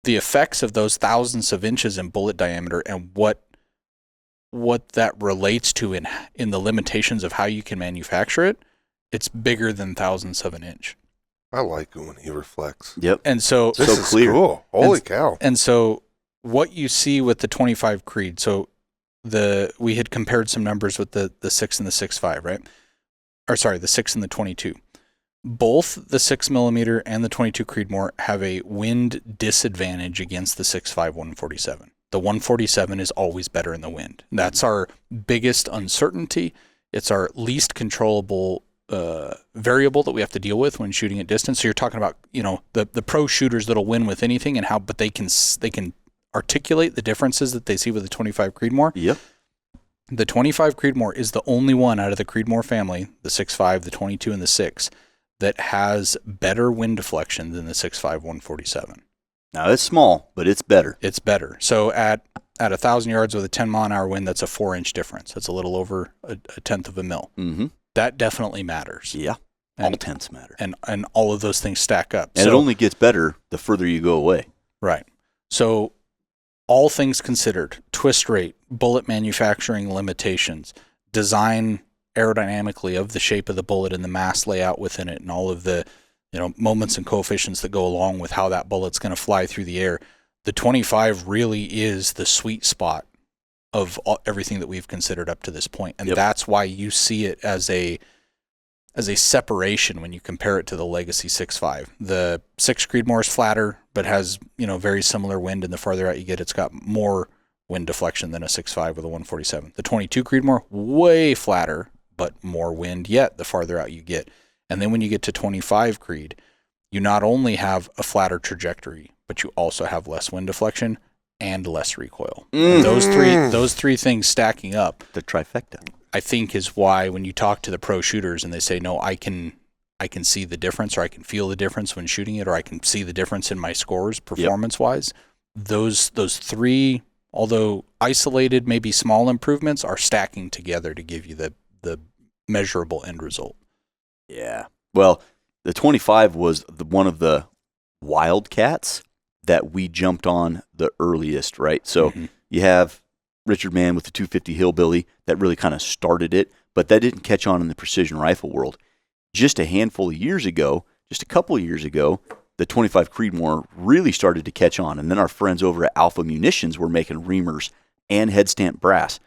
the effects of those thousandths of inches in bullet diameter and what that relates to in the limitations of how you can manufacture it, it's bigger than thousandths of an inch. I like it when he reflects. Yep. And so This is clear. Cool. Holy cow. And so what you see with the 25 Creed, so we had compared some numbers with the 6 and the 6.5, right? Or sorry, the 6 and the 22. Both the 6mm and the 22 Creedmoor have a wind disadvantage against the 6.5 147. The 147 is always better in the wind. That's our biggest uncertainty. It's our least controllable variable that we have to deal with when shooting at distance. So you're talking about, the pro shooters that'll win with anything and but they can articulate the differences that they see with the 25 Creedmoor. Yep. The 25 Creedmoor is the only one out of the Creedmoor family, the 6.5, the 22, and the 6, that has better wind deflection than the 6.5 147. Now it's small, but it's better. It's better. So at 1,000 yards with a 10 mile an hour wind, that's a 4-inch difference. That's a little over a tenth of a mil. Mm-hmm. That definitely matters. Yeah. All tenths matter. And all of those things stack up. And it only gets better the further you go away. Right. So all things considered, twist rate, bullet manufacturing limitations, design aerodynamically of the shape of the bullet and the mass layout within it and all of the moments and coefficients that go along with how that bullet's going to fly through the air, the 25 really is the sweet spot of everything that we've considered up to this point. And that's why you see it as a separation when you compare it to the Legacy 6.5. The 6 Creedmoor is flatter, but has, very similar wind, and the farther out you get, it's got more wind deflection than a 6.5 with a 147. The 22 Creedmoor, way flatter, but more wind yet the farther out you get. And then when you get to 25 Creed, you not only have a flatter trajectory, but you also have less wind deflection and less recoil. And those three things stacking up, The trifecta. I think, is why when you talk to the pro shooters and they say, no, I can see the difference, or I can feel the difference when shooting it, or I can see the difference in my scores performance-wise, those three, although isolated, maybe small improvements, are stacking together to give you the measurable end result. Yeah. Well, the 25 was one of the wildcats that we jumped on the earliest, right? So you have Richard Mann with the 250 Hillbilly that really kind of started it, but that didn't catch on in the precision rifle world. Just a handful of years ago, just a couple of years ago, the 25 Creedmoor really started to catch on. And then our friends over at Alpha Munitions were making reamers and head stamp brass.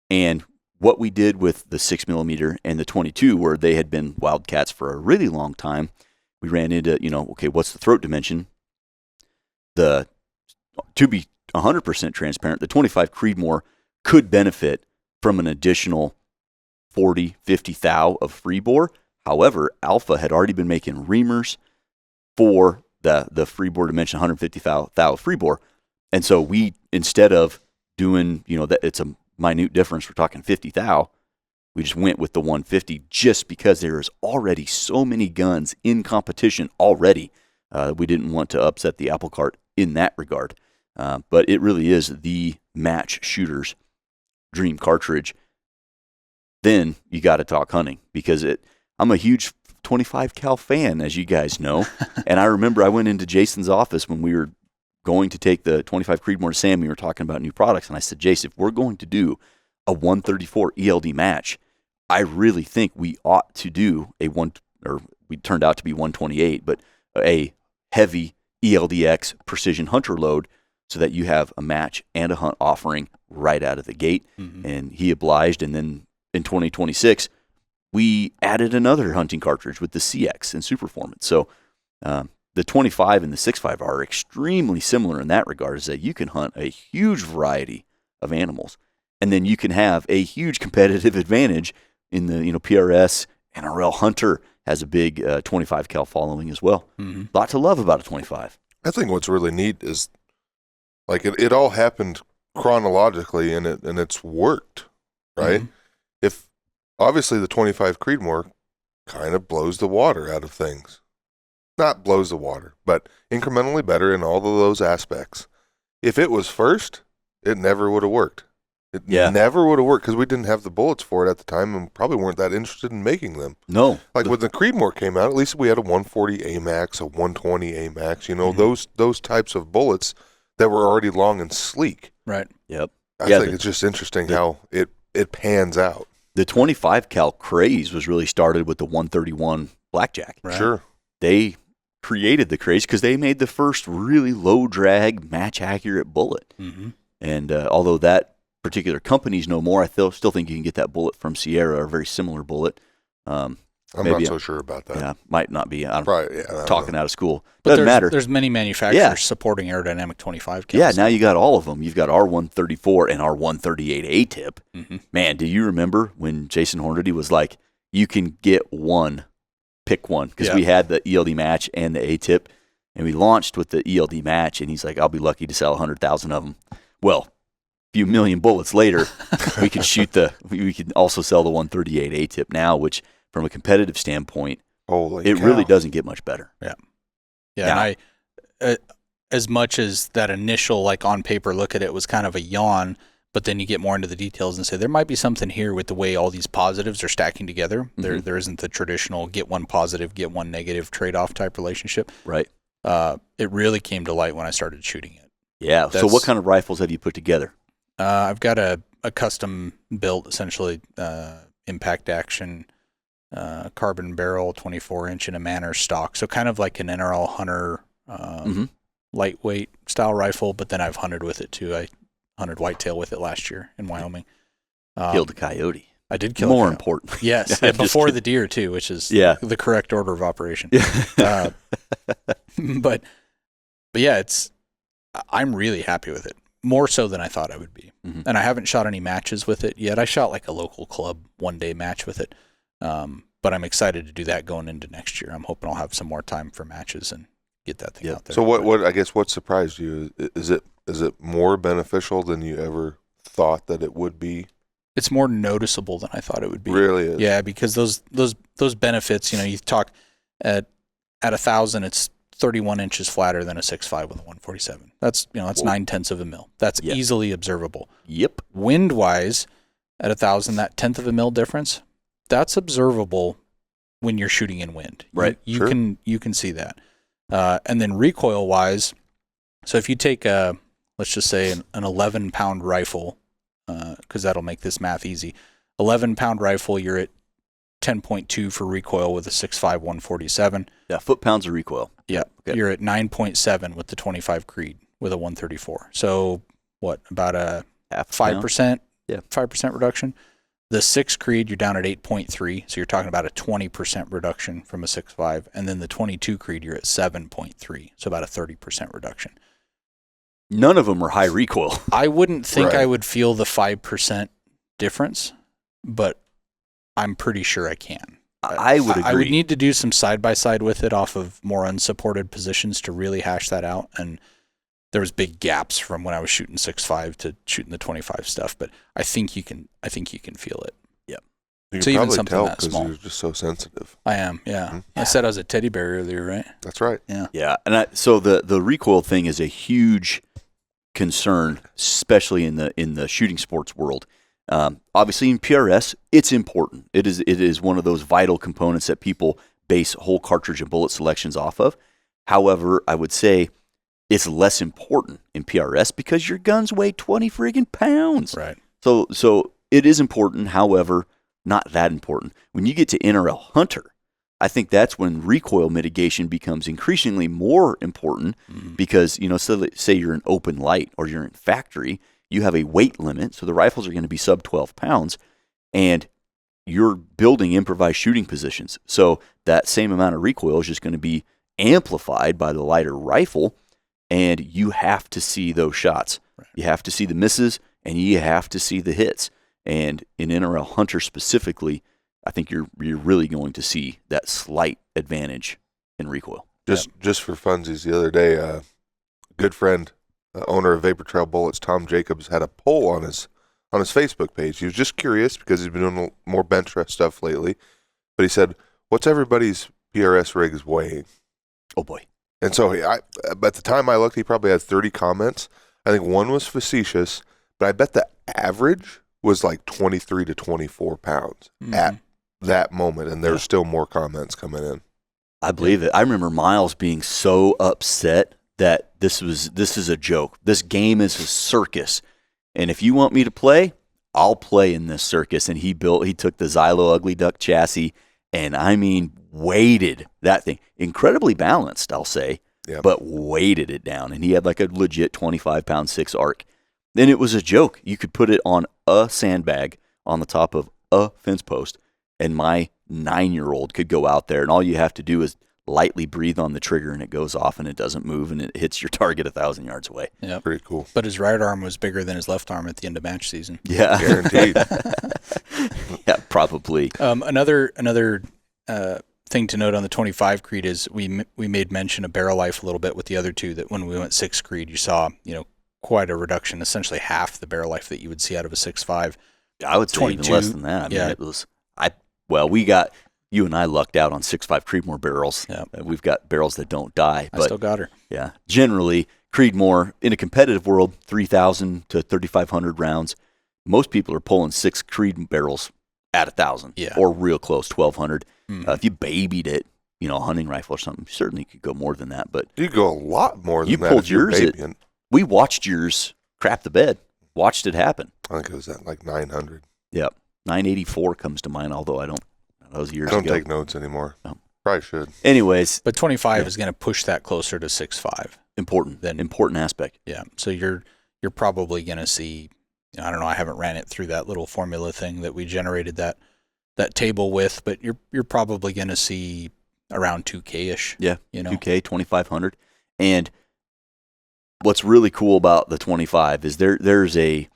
And what we did with the 6mm and the 22, where they had been wildcats for a really long time, we ran into, okay, what's the throat dimension? To be 100% transparent, the 25 Creedmoor could benefit from an additional 40, 50 thou of free bore. However, Alpha had already been making reamers for the free bore dimension, 150 thou of free bore. And so we, instead of doing, that it's a minute difference, we're talking 50 thou, we just went with the 150 just because there is already so many guns in competition already. We didn't want to upset the apple cart in that regard. But it really is the match shooter's dream cartridge. Then you got to talk hunting, because I'm a huge 25 cal fan, as you guys know. And I remember I went into Jason's office when we were going to take the 25 Creedmoor to Sam. We were talking about new products, and I said, Jason, if we're going to do a 134 ELD match, I really think we ought to do we turned out to be 128, but a heavy ELDX precision hunter load, so that you have a match and a hunt offering right out of the gate. And he obliged. And then in 2026, we added another hunting cartridge with the CX and Superformance. So the 25 and the 6.5 are extremely similar in that regard, is that you can hunt a huge variety of animals. And then you can have a huge competitive advantage in the PRS. NRL Hunter has a big 25 cal following as well. A lot to love about a 25. I think what's really neat is, like, it all happened chronologically, and it's worked, right? If obviously the 25 Creedmoor kind of blows the water out of things. Not blows the water, but incrementally better in all of those aspects. If it was first, it never would have worked. It never would have worked, because we didn't have the bullets for it at the time, and probably weren't that interested in making them. No. Like when the Creedmoor came out, at least we had a 140 AMAX, a 120 AMAX, those types of bullets that were already long and sleek. Right. Yep. I think it's just interesting how it pans out. The 25 cal craze was really started with the 131 Blackjack. Right. Sure. They created the craze because they made the first really low drag, match accurate bullet. And although that particular company's no more, I still think you can get that bullet from Sierra, or a very similar bullet. I'm not so sure about that. Yeah, might not be. I'm talking out of school. But Doesn't matter. There's many manufacturers supporting aerodynamic 25 cals. Yeah, now you got all of them. You've got our 134 and our 138 A-tip. Man, do you remember when Jason Hornady was like, you can get one, pick one? Because we had the ELD match and the A-tip, and we launched with the ELD match, and he's like, I'll be lucky to sell 100,000 of them. Well, a few million bullets later, we could we could also sell the 138 A-tip now, which from a competitive standpoint, it really doesn't get much better. Yeah. And as much as that initial, like, on paper look at it was kind of a yawn, but then you get more into the details and say, there might be something here with the way all these positives are stacking together. There isn't the traditional get one positive, get one negative trade-off type relationship. Right. It really came to light when I started shooting it. Yeah. So what kind of rifles have you put together? I've got a custom built, essentially, impact action, carbon barrel, 24-inch in a Manor stock. So kind of like an NRL Hunter lightweight style rifle, but then I've hunted with it too. I hunted whitetail with it last year in Wyoming. Killed a coyote. I did kill More a coyote. important. Yes, I'm yeah, just before kidding. the deer too, which is Yeah. the correct order of operation. Yeah. But yeah, I'm really happy with it. More so than I thought I would be. Mhm. And I haven't shot any matches with it yet. I shot like a local club one-day match with it. But I'm excited to do that going into next year. I'm hoping I'll have some more time for matches and get that thing out there. So what surprised you? Is it more beneficial than you ever thought that it would be? It's more noticeable than I thought it would be. Really is. Yeah, because those benefits, you talk at 1,000, it's 31 inches flatter than a 6.5 with a 147. That's 9/10 of a mil. That's Yeah. easily observable. Yep. Wind wise, at 1,000, that 1/10 of a mil difference, that's observable when you're shooting in wind. Right. You Sure. can see that. And then recoil wise, so if you take let's just say an 11-pound rifle, because that'll make this math easy. 11-pound rifle, you're at 10.2 for recoil with a 6.5 147. Yeah, foot-pounds of recoil. Yeah, Okay. you're at 9.7 with the 25 Creed with a 134. So what, about a Half 5%? Yeah. 5% reduction. The 6 Creed, you're down at 8.3, so you're talking about a 20% reduction from a 6.5. And then the 22 Creed, you're at 7.3, so about a 30% reduction. None of them are high recoil. I wouldn't think Right. I would feel the 5% difference, but I'm pretty sure I can. I would agree. I would need to do some side-by-side with it off of more unsupported positions to really hash that out. And there was big gaps from when I was shooting 6.5 to shooting the 25 stuff, but I think you can feel it. You So can even probably something tell that because small. you're just so sensitive. I am, yeah. Mhm. I said I was a teddy bear earlier, right? That's right. Yeah, and so the recoil thing is a huge concern, especially in the shooting sports world. Obviously, in PRS, it's important. It is one of those vital components that people base whole cartridge and bullet selections off of. However, I would say it's less important in PRS because your guns weigh 20 friggin' pounds. Right. So it is important. However, not that important. When you get to NRL Hunter, I think that's when recoil mitigation becomes increasingly more important because, so say you're in open light or you're in factory, you have a weight limit, so the rifles are going to be sub 12 pounds, and you're building improvised shooting positions. So that same amount of recoil is just going to be amplified by the lighter rifle, and you have to see those shots. Right. You have to see the misses, and you have to see the hits. And in NRL Hunter specifically, I think you're really going to see that slight advantage in recoil. Just for funsies, the other day, a good friend, owner of Vapor Trail Bullets, Tom Jacobs, had a poll on his Facebook page. He was just curious because he's been doing more bench rest stuff lately. But he said, "What's everybody's PRS rigs weighing?" Oh boy. And so at the time I looked, he probably had 30 comments. I think one was facetious, but I bet the average was like 23 to 24 pounds at that moment, and there's still more comments coming in. I believe it. I remember Miles being so upset that this is a joke. This game is a circus, and if you want me to play, I'll play in this circus. And he took the Xylo Ugly Duck chassis, and I mean weighted that thing, incredibly balanced, I'll say, but weighted it down, and he had like a legit 25-pound 6 arc. Then it was a joke. You could put it on a sandbag on the top of a fence post, and my 9-year-old could go out there, and all you have to do is lightly breathe on the trigger, and it goes off, and it doesn't move, and it hits your target 1,000 yards away. Yeah. Pretty cool. But his right arm was bigger than his left arm at the end of match season. Yeah, Guaranteed. yeah, probably. Another thing to note on the 25 Creed is we made mention of barrel life a little bit with the other two, that when we went 6 Creed, you saw, quite a reduction, essentially half the barrel life that you would see out of a 6.5. I would say 22, even less than that. I mean, yeah. it was. You and I lucked out on 6.5 Creedmoor barrels. Yeah. We've got barrels that don't die. I But still got her. yeah, generally Creedmoor in a competitive world, 3,000 to 3,500 rounds. Most people are pulling 6 Creed barrels at 1,000, or real close, 1,200. If you babied it, a hunting rifle or something, certainly you could go more than that. But You go a lot more than you that. pulled if you're yours at- babying. we watched yours crap the bed, watched it happen. I think it was at like 900. Yep. 984 comes to mind, although that was years I don't ago. take notes anymore. No. Probably should. Anyways, But 25 is going to push that closer to 6.5. important aspect. Yeah. So you're probably going to see, I don't know, I haven't ran it through that little formula thing that we generated that table with, but you're probably going to see around 2K-ish. Yeah, 2K, 2,500. And what's really cool about the 25 is there's a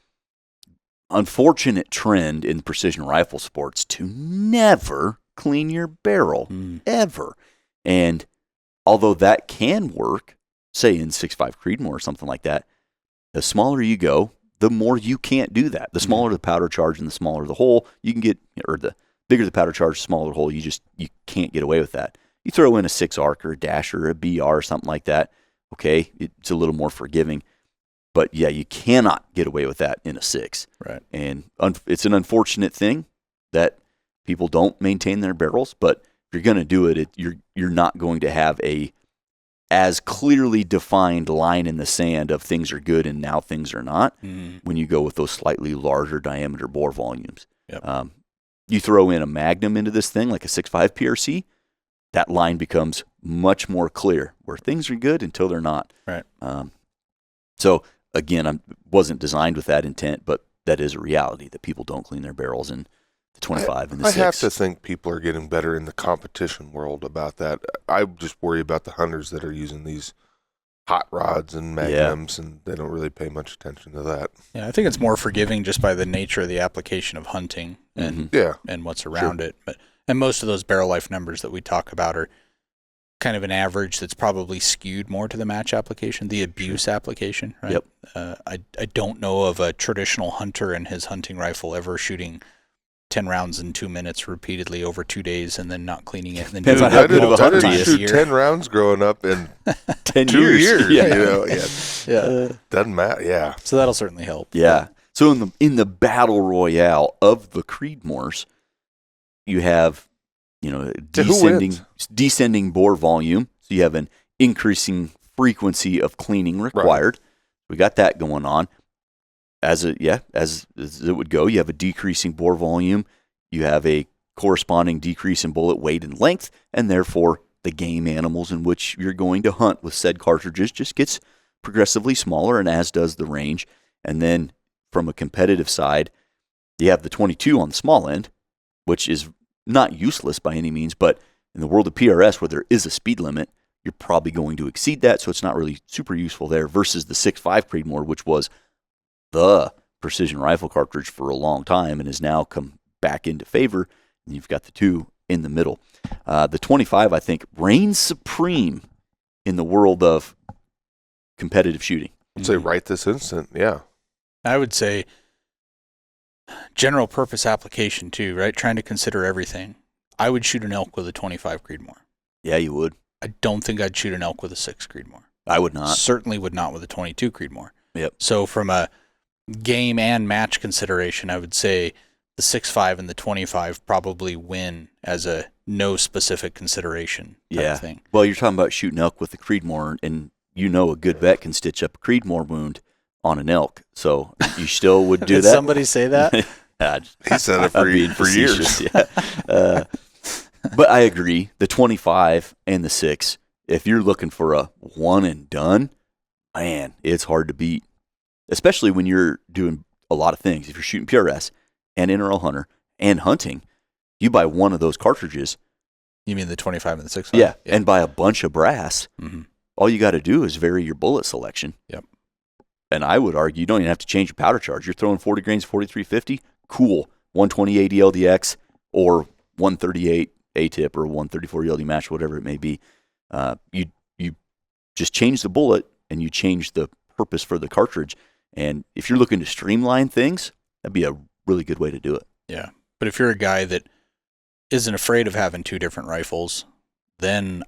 unfortunate trend in precision rifle sports to never clean your barrel, ever. And although that can work, say in 6.5 Creedmoor or something like that, the smaller you go, the more you can't do that. The smaller the powder charge and the smaller the hole you can get, or the bigger the powder charge, smaller the hole, you can't get away with that. You throw in a 6 arc or a dash or a BR or something like that, okay, it's a little more forgiving. But yeah, you cannot get away with that in a 6. Right. And it's an unfortunate thing that people don't maintain their barrels, but if you're going to do it, you're not going to have a as clearly defined line in the sand of things are good and now things are not when you go with those slightly larger diameter bore volumes. Yep. You throw in a Magnum into this thing, like a 6.5 PRC, that line becomes much more clear where things are good until they're not. Right. So again, I wasn't designed with that intent, but that is a reality that people don't clean their barrels in the 25 and the 6. I have to think people are getting better in the competition world about that. I just worry about the hunters that are using these hot rods and magnums, and they don't really pay much attention to that. Yeah, I think it's more forgiving just by the nature of the application of hunting and and what's around it. And most of those barrel life numbers that we talk about are kind of an average that's probably skewed more to the match application, the abuse application, right? Yep. I don't know of a traditional hunter and his hunting rifle ever shooting 10 rounds in 2 minutes repeatedly over 2 days and then not cleaning it. And then Depends doing on how it good of a multiple hunter he times is. a Shoot year. 10 rounds growing up in 10 2 years. Yeah. Yeah. Doesn't matter. Yeah. So that'll certainly help. Yeah. So in the battle royale of the Creedmoors, you have descending bore volume. So you have an increasing frequency of cleaning required. Right. We got that going on. As it would go, you have a decreasing bore volume. You have a corresponding decrease in bullet weight and length, and therefore the game animals in which you're going to hunt with said cartridges just gets progressively smaller, and as does the range. And then from a competitive side, you have the 22 on the small end, which is not useless by any means, but in the world of PRS where there is a speed limit, you're probably going to exceed that, so it's not really super useful there versus the 6.5 Creedmoor, which was the precision rifle cartridge for a long time and has now come back into favor, and you've got the 2 in the middle. The 25, I think, reigns supreme in the world of competitive shooting. I'd say right this instant, yeah. I would say general purpose application too, right? Trying to consider everything. I would shoot an elk with a 25 Creedmoor. Yeah, you would. I don't think I'd shoot an elk with a 6 Creedmoor. I would not. Certainly would not with a 22 Creedmoor. Yep. So from a game and match consideration, I would say the 6.5 and the 25 probably win as a no specific consideration type thing. Well, you're talking about shooting elk with the Creedmoor, and a good vet can stitch up a Creedmoor wound on an elk. So you still would do Did that? somebody say that? He said it for years. Yeah. But I agree. The 25 and the 6, if you're looking for a one and done, man, it's hard to beat. Especially when you're doing a lot of things. If you're shooting PRS and NRL hunter and hunting, you buy one of those cartridges. You mean the 25 and the 6.5? Yeah, and buy a bunch of brass. Mm-hmm. All you got to do is vary your bullet selection. Yep. And I would argue you don't even have to change your powder charge. You're throwing 40 grains, 4350, cool. 120 ADLDX or 138 A-tip or 134 ELD match, whatever it may be. You just change the bullet and you change the purpose for the cartridge. And if you're looking to streamline things, that'd be a really good way to do it. Yeah. But if you're a guy that isn't afraid of having 2 different rifles, then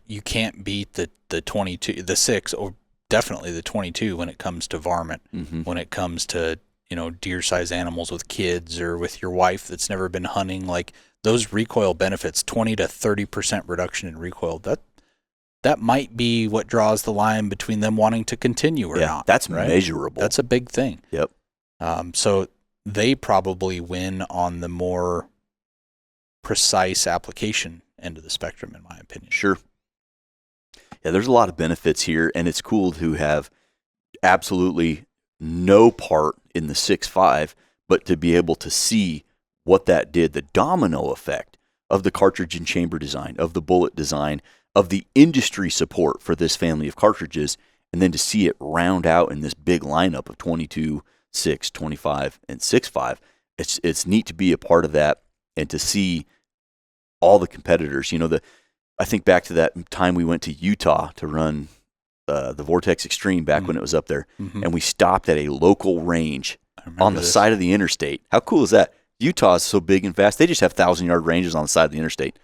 you can't beat the 22, the 6, or definitely the 22 when it comes to varmint, when it comes to, deer-sized animals with kids or with your wife that's never been hunting. Like those recoil benefits, 20 to 30% reduction in recoil, that might be what draws the line between them wanting to continue or not. That's right? measurable. That's a big thing. Yep. So they probably win on the more precise application end of the spectrum, in my opinion. Sure. Yeah, there's a lot of benefits here, and it's cool to have absolutely no part in the 6.5, but to be able to see what that did, the domino effect of the cartridge and chamber design, of the bullet design, of the industry support for this family of cartridges, and then to see it round out in this big lineup of 22, 6, 25, and 6.5. It's neat to be a part of that and to see all the competitors. You know, I think back to that time we went to Utah to run the Vortex Extreme back when it was up there, and we stopped at a local range on the side of the interstate. How cool is that? Utah is so big and fast; they just have 1,000-yard ranges on the side of the interstate.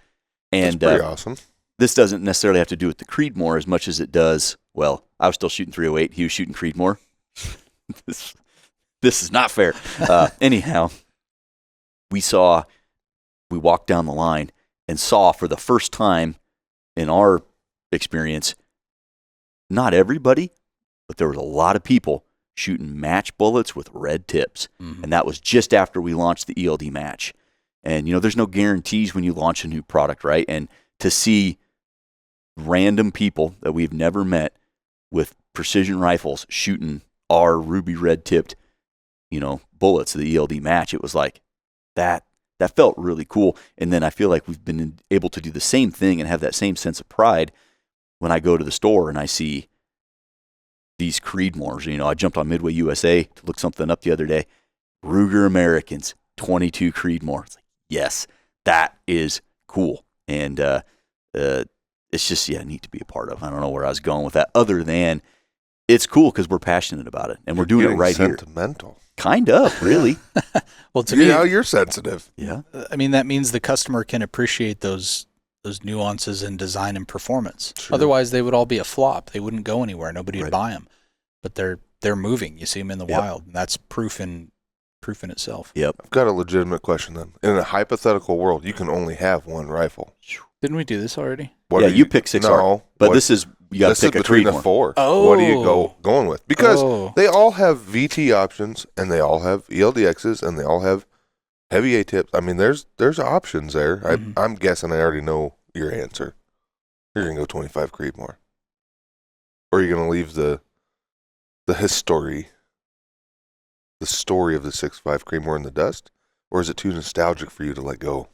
And that's pretty awesome. This doesn't necessarily have to do with the Creedmoor as much as it does. Well, I was still shooting 308; he was shooting Creedmoor. This is not fair. Anyhow, we walked down the line and saw for the first time in our experience, not everybody, but there was a lot of people shooting match bullets with red tips. And that was just after we launched the ELD match. And, you know, there's no guarantees when you launch a new product, right? And to see random people that we've never met with precision rifles shooting our ruby red tipped, you know, bullets, the ELD match, it was like that felt really cool. And then I feel like we've been able to do the same thing and have that same sense of pride when I go to the store and I see these Creedmoors. You know, I jumped on Midway USA to look something up the other day. Ruger Americans, 22 Creedmoor. It's like, yes, that is cool. And it's just, neat to be a part of. I don't know where I was going with that other than it's cool because we're passionate about it and we're doing it right here. Sentimental. Kind of, really. Well, to me, you're sensitive. Yeah. I mean, that means the customer can appreciate those nuances in design and performance. Sure. Otherwise, they would all be a flop. They wouldn't go anywhere. Nobody would buy them. But they're moving. You see them in the wild, and that's proof in itself. Yep. I've got a legitimate question then. In a hypothetical world, you can only have one rifle. Didn't we do this already? You pick 6R. No, but this is you got to pick a between the Creedmoor. 4. Oh. What are you going with? Because they all have VT options, and they all have ELDXs, and they all have heavy A tips. I mean, there's options there. I'm guessing I already know your answer. You're gonna go 25 Creedmoor, or you're gonna leave the story of the 6.5 Creedmoor in the dust, or is it too nostalgic for you to let go?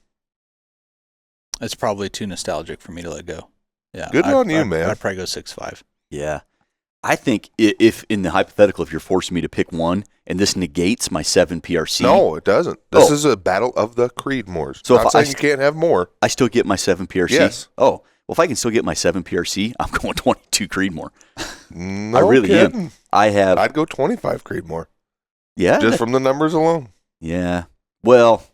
It's probably too nostalgic for me to let go. Yeah, Good on you, man. I'd probably go 6.5. Yeah. I think if in the hypothetical, if you're forcing me to pick one, and this negates my 7 PRC. No, it doesn't. This is a battle of the Creedmoors. So not saying you can't have more. I still get my 7 PRC? Yes. Oh, well, if I can still get my 7 PRC, I'm going 22 Creedmoor. No I really kidding. am. I'd go 25 Creedmoor. Yeah. Just from the numbers alone. Yeah. Well,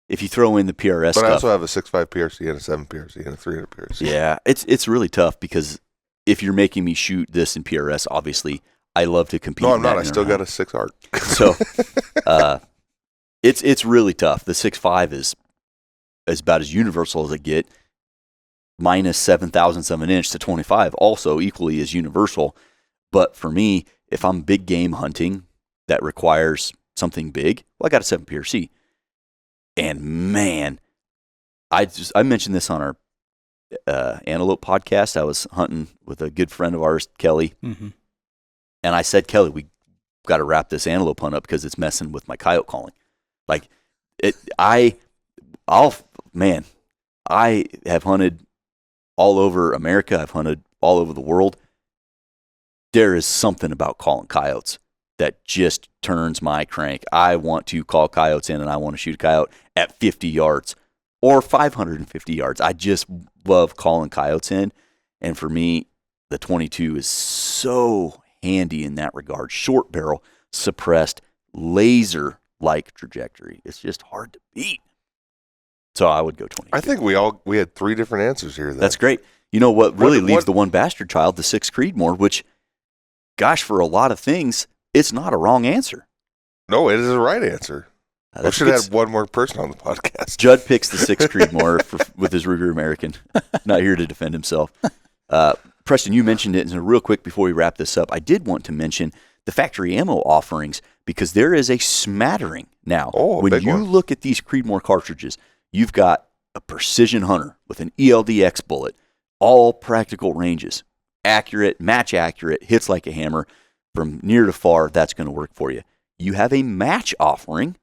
if you throw in the PRS But stuff. I also have a 6.5 PRC and a 7 PRC and a 300 PRC. Yeah. It's really tough because if you're making me shoot this in PRS, obviously, I love to compete. No, I'm not. I still got a 6 ARC. So it's really tough. The 6.5 is about as universal as it get. Minus 7,000ths of an inch to 25, also equally as universal. But for me, if I'm big game hunting that requires something big, well, I got a 7 PRC. And man, I mentioned this on our antelope podcast. I was hunting with a good friend of ours, Kelly. Mm-hmm. And I said, Kelly, we got to wrap this antelope hunt up because it's messing with my coyote calling. Like, I have hunted all over America. I've hunted all over the world. There is something about calling coyotes that just turns my crank. I want to call coyotes in, and I want to shoot a coyote at 50 yards or 550 yards. I just love calling coyotes in. And for me, the 22 is so handy in that regard. Short barrel, suppressed, laser-like trajectory. It's just hard to beat. So I would go 22. I think we had 3 different answers here. Then. That's great. You know what really leaves the one bastard child, the 6 Creedmoor, which, gosh, for a lot of things, it's not a wrong answer. No, it is the right answer. We should have one more person on the podcast. Judd picks the 6 Creedmoor with his Ruger American. Not here to defend himself. Preston, you mentioned it, and real quick before we wrap this up, I did want to mention the factory ammo offerings because there is a smattering now. Oh, when big you one. look at these Creedmoor cartridges, you've got a Precision Hunter with an ELDX bullet, all practical ranges, accurate, match accurate, hits like a hammer from near to far. That's going to work for you. You have a match offering,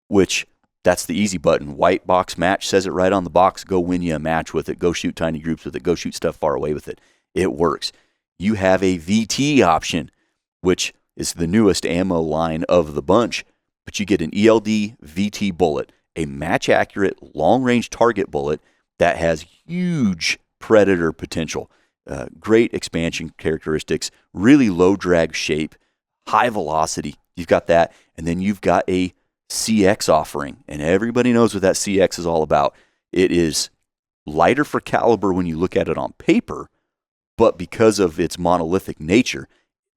which that's the easy button. White box match says it right on the box. Go win you a match with it. Go shoot tiny groups with it. Go shoot stuff far away with it. It works. You have a VT option, which is the newest ammo line of the bunch, but you get an ELD VT bullet, a match accurate long range target bullet that has huge predator potential, great expansion characteristics, really low drag shape, high velocity. You've got that, and then you've got a CX offering, and everybody knows what that CX is all about. It is lighter for caliber when you look at it on paper, but because of its monolithic nature,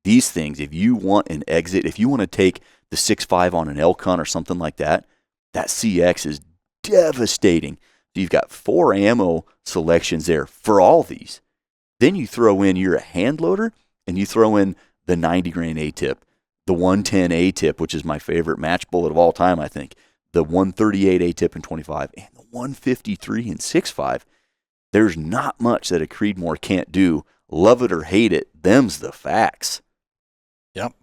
these things, if you want an exit, if you want to take the 6.5 on an elk hunt or something like that, that CX is devastating. You've got 4 ammo selections there for all these. Then you throw in, you're a hand loader, and you throw in the 90 grain A-tip, the 110 A-tip, which is my favorite match bullet of all time, I think, the 138 A-tip and 25, and the 153 and 6.5. There's not much that a Creedmoor can't do. Love it or hate it, them's the facts. Yep.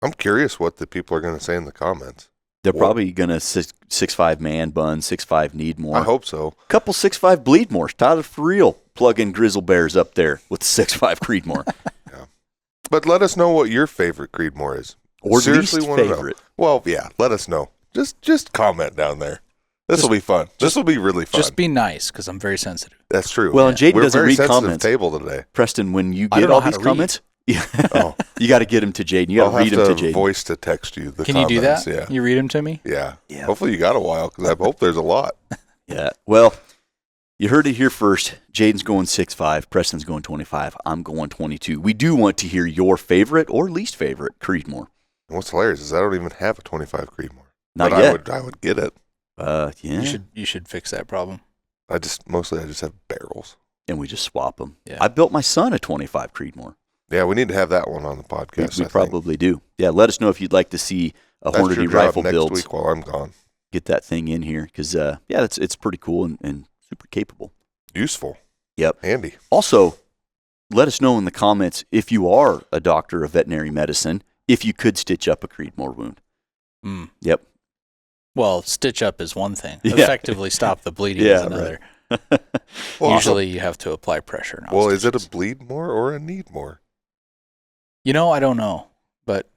I'm curious what the people are going to say in the comments. They're probably going to 6.5 man bun, 6.5 need more. I hope so. Couple 6.5 bleed more. Tyler, for real, plug in Grizzle Bears up there with the 6.5 Creedmoor. Yeah. But let us know what your favorite Creedmoor is. Or Seriously least wanna know. favorite. Well, yeah, let us know. Just comment down there. This will be fun. This will be really fun. Just be nice, because I'm very sensitive. That's true. Well, and Jayden We're doesn't very read sensitive comments. table today. Preston, when you I get don't know all how these to read. comments, Oh. you got to get them to Jayden. You got I'll to read have them to to Jayden. voice to text you the Can comments. you do that? Yeah. You read them to me? Yeah. Yeah. Hopefully you got a while, because I hope there's a lot. Yeah. Well, you heard it here first. Jayden's going 6.5. Preston's going 25. I'm going 22. We do want to hear your favorite or least favorite Creedmoor. And what's hilarious is I don't even have a 25 Creedmoor. Not but yet. I would get it. Yeah. You should fix that problem. I just have barrels. And we just swap them. Yeah. I built my son a 25 Creedmoor. Yeah, we need to have that one on the We, podcast. we I think. probably do. Yeah, let us know if you'd like to see a That's your Hornady job rifle next builds. week while I'm gone. Get that thing in here because, it's pretty cool and super capable. Useful. Yep. Handy. Also, let us know in the comments if you are a doctor of veterinary medicine, if you could stitch up a Creedmoor wound. Mm. Yep. Well, stitch up is one thing. Yeah. Effectively stop the bleeding is Yeah, another. Well, Usually you have to apply pressure. Not Well, is it a stitches. bleed more or a need more? I don't know. But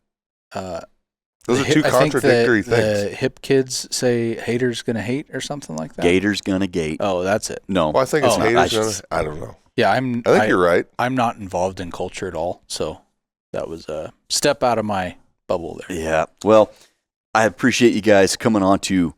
Those are two I think contradictory the things. hip kids say haters gonna hate or something like that. Gator's gonna gate. Oh, that's it. No. Well, I think it's Oh, haters. I don't know. Yeah, I think you're right. I'm not involved in culture at all, so that was a step out of my bubble there. Yeah. Well, I appreciate you guys coming on to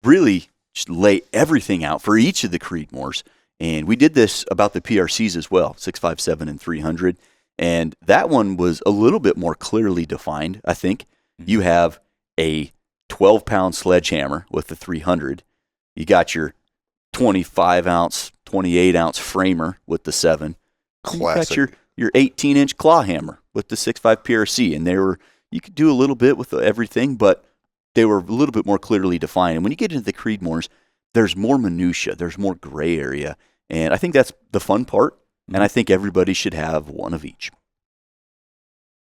really just lay everything out for each of the Creedmoors. And we did this about the PRCs as well, 657 and 300. And that one was a little bit more clearly defined, I think. You have a 12-pound sledgehammer with the 300. You got your 25-ounce, 28-ounce framer with the 7. Classic. You got your 18-inch claw hammer with the 6.5 PRC. And you could do a little bit with everything, but they were a little bit more clearly defined. And when you get into the Creedmoors, there's more minutia, there's more gray area. And I think that's the fun part. And I think everybody should have one of each.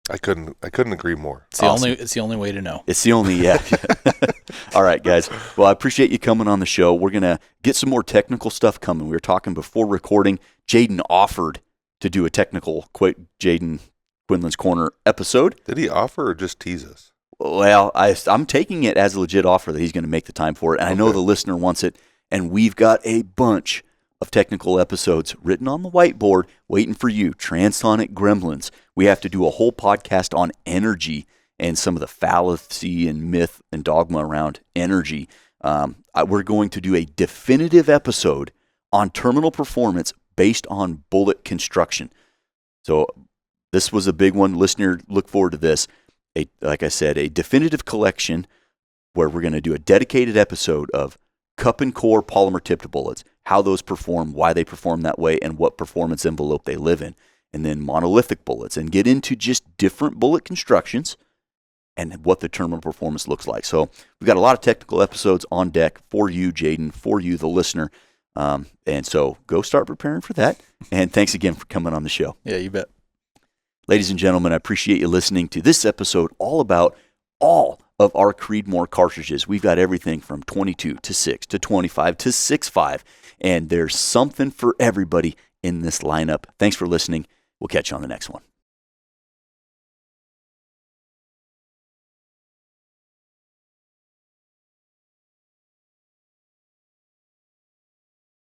I couldn't agree more. It's the only way to know. It's the only, yeah. All right, guys. Well, I appreciate you coming on the show. We're going to get some more technical stuff coming. We were talking before recording. Jayden offered to do a technical Jayden Quinlan's Corner episode. Did he offer or just tease us? Well, I'm taking it as a legit offer that he's going to make the time for it. And I know the listener wants it. And we've got a bunch of technical episodes written on the whiteboard waiting for you. Transonic gremlins. We have to do a whole podcast on energy and some of the fallacy and myth and dogma around energy. We're going to do a definitive episode on terminal performance based on bullet construction. So this was a big one. Listener, look forward to this. Like I said, a definitive collection where we're going to do a dedicated episode of cup and core polymer tipped bullets, how those perform, why they perform that way, and what performance envelope they live in. And then monolithic bullets, and get into just different bullet constructions, and what the terminal performance looks like. So we've got a lot of technical episodes on deck for you, Jayden, for you, the listener. And so go start preparing for that. And thanks again for coming on the show. Yeah, you bet. Ladies and gentlemen, I appreciate you listening to this episode all about all of our Creedmoor cartridges. We've got everything from 22 to 6 to 25 to 6.5, and there's something for everybody in this lineup. Thanks for listening. We'll catch you on the next one.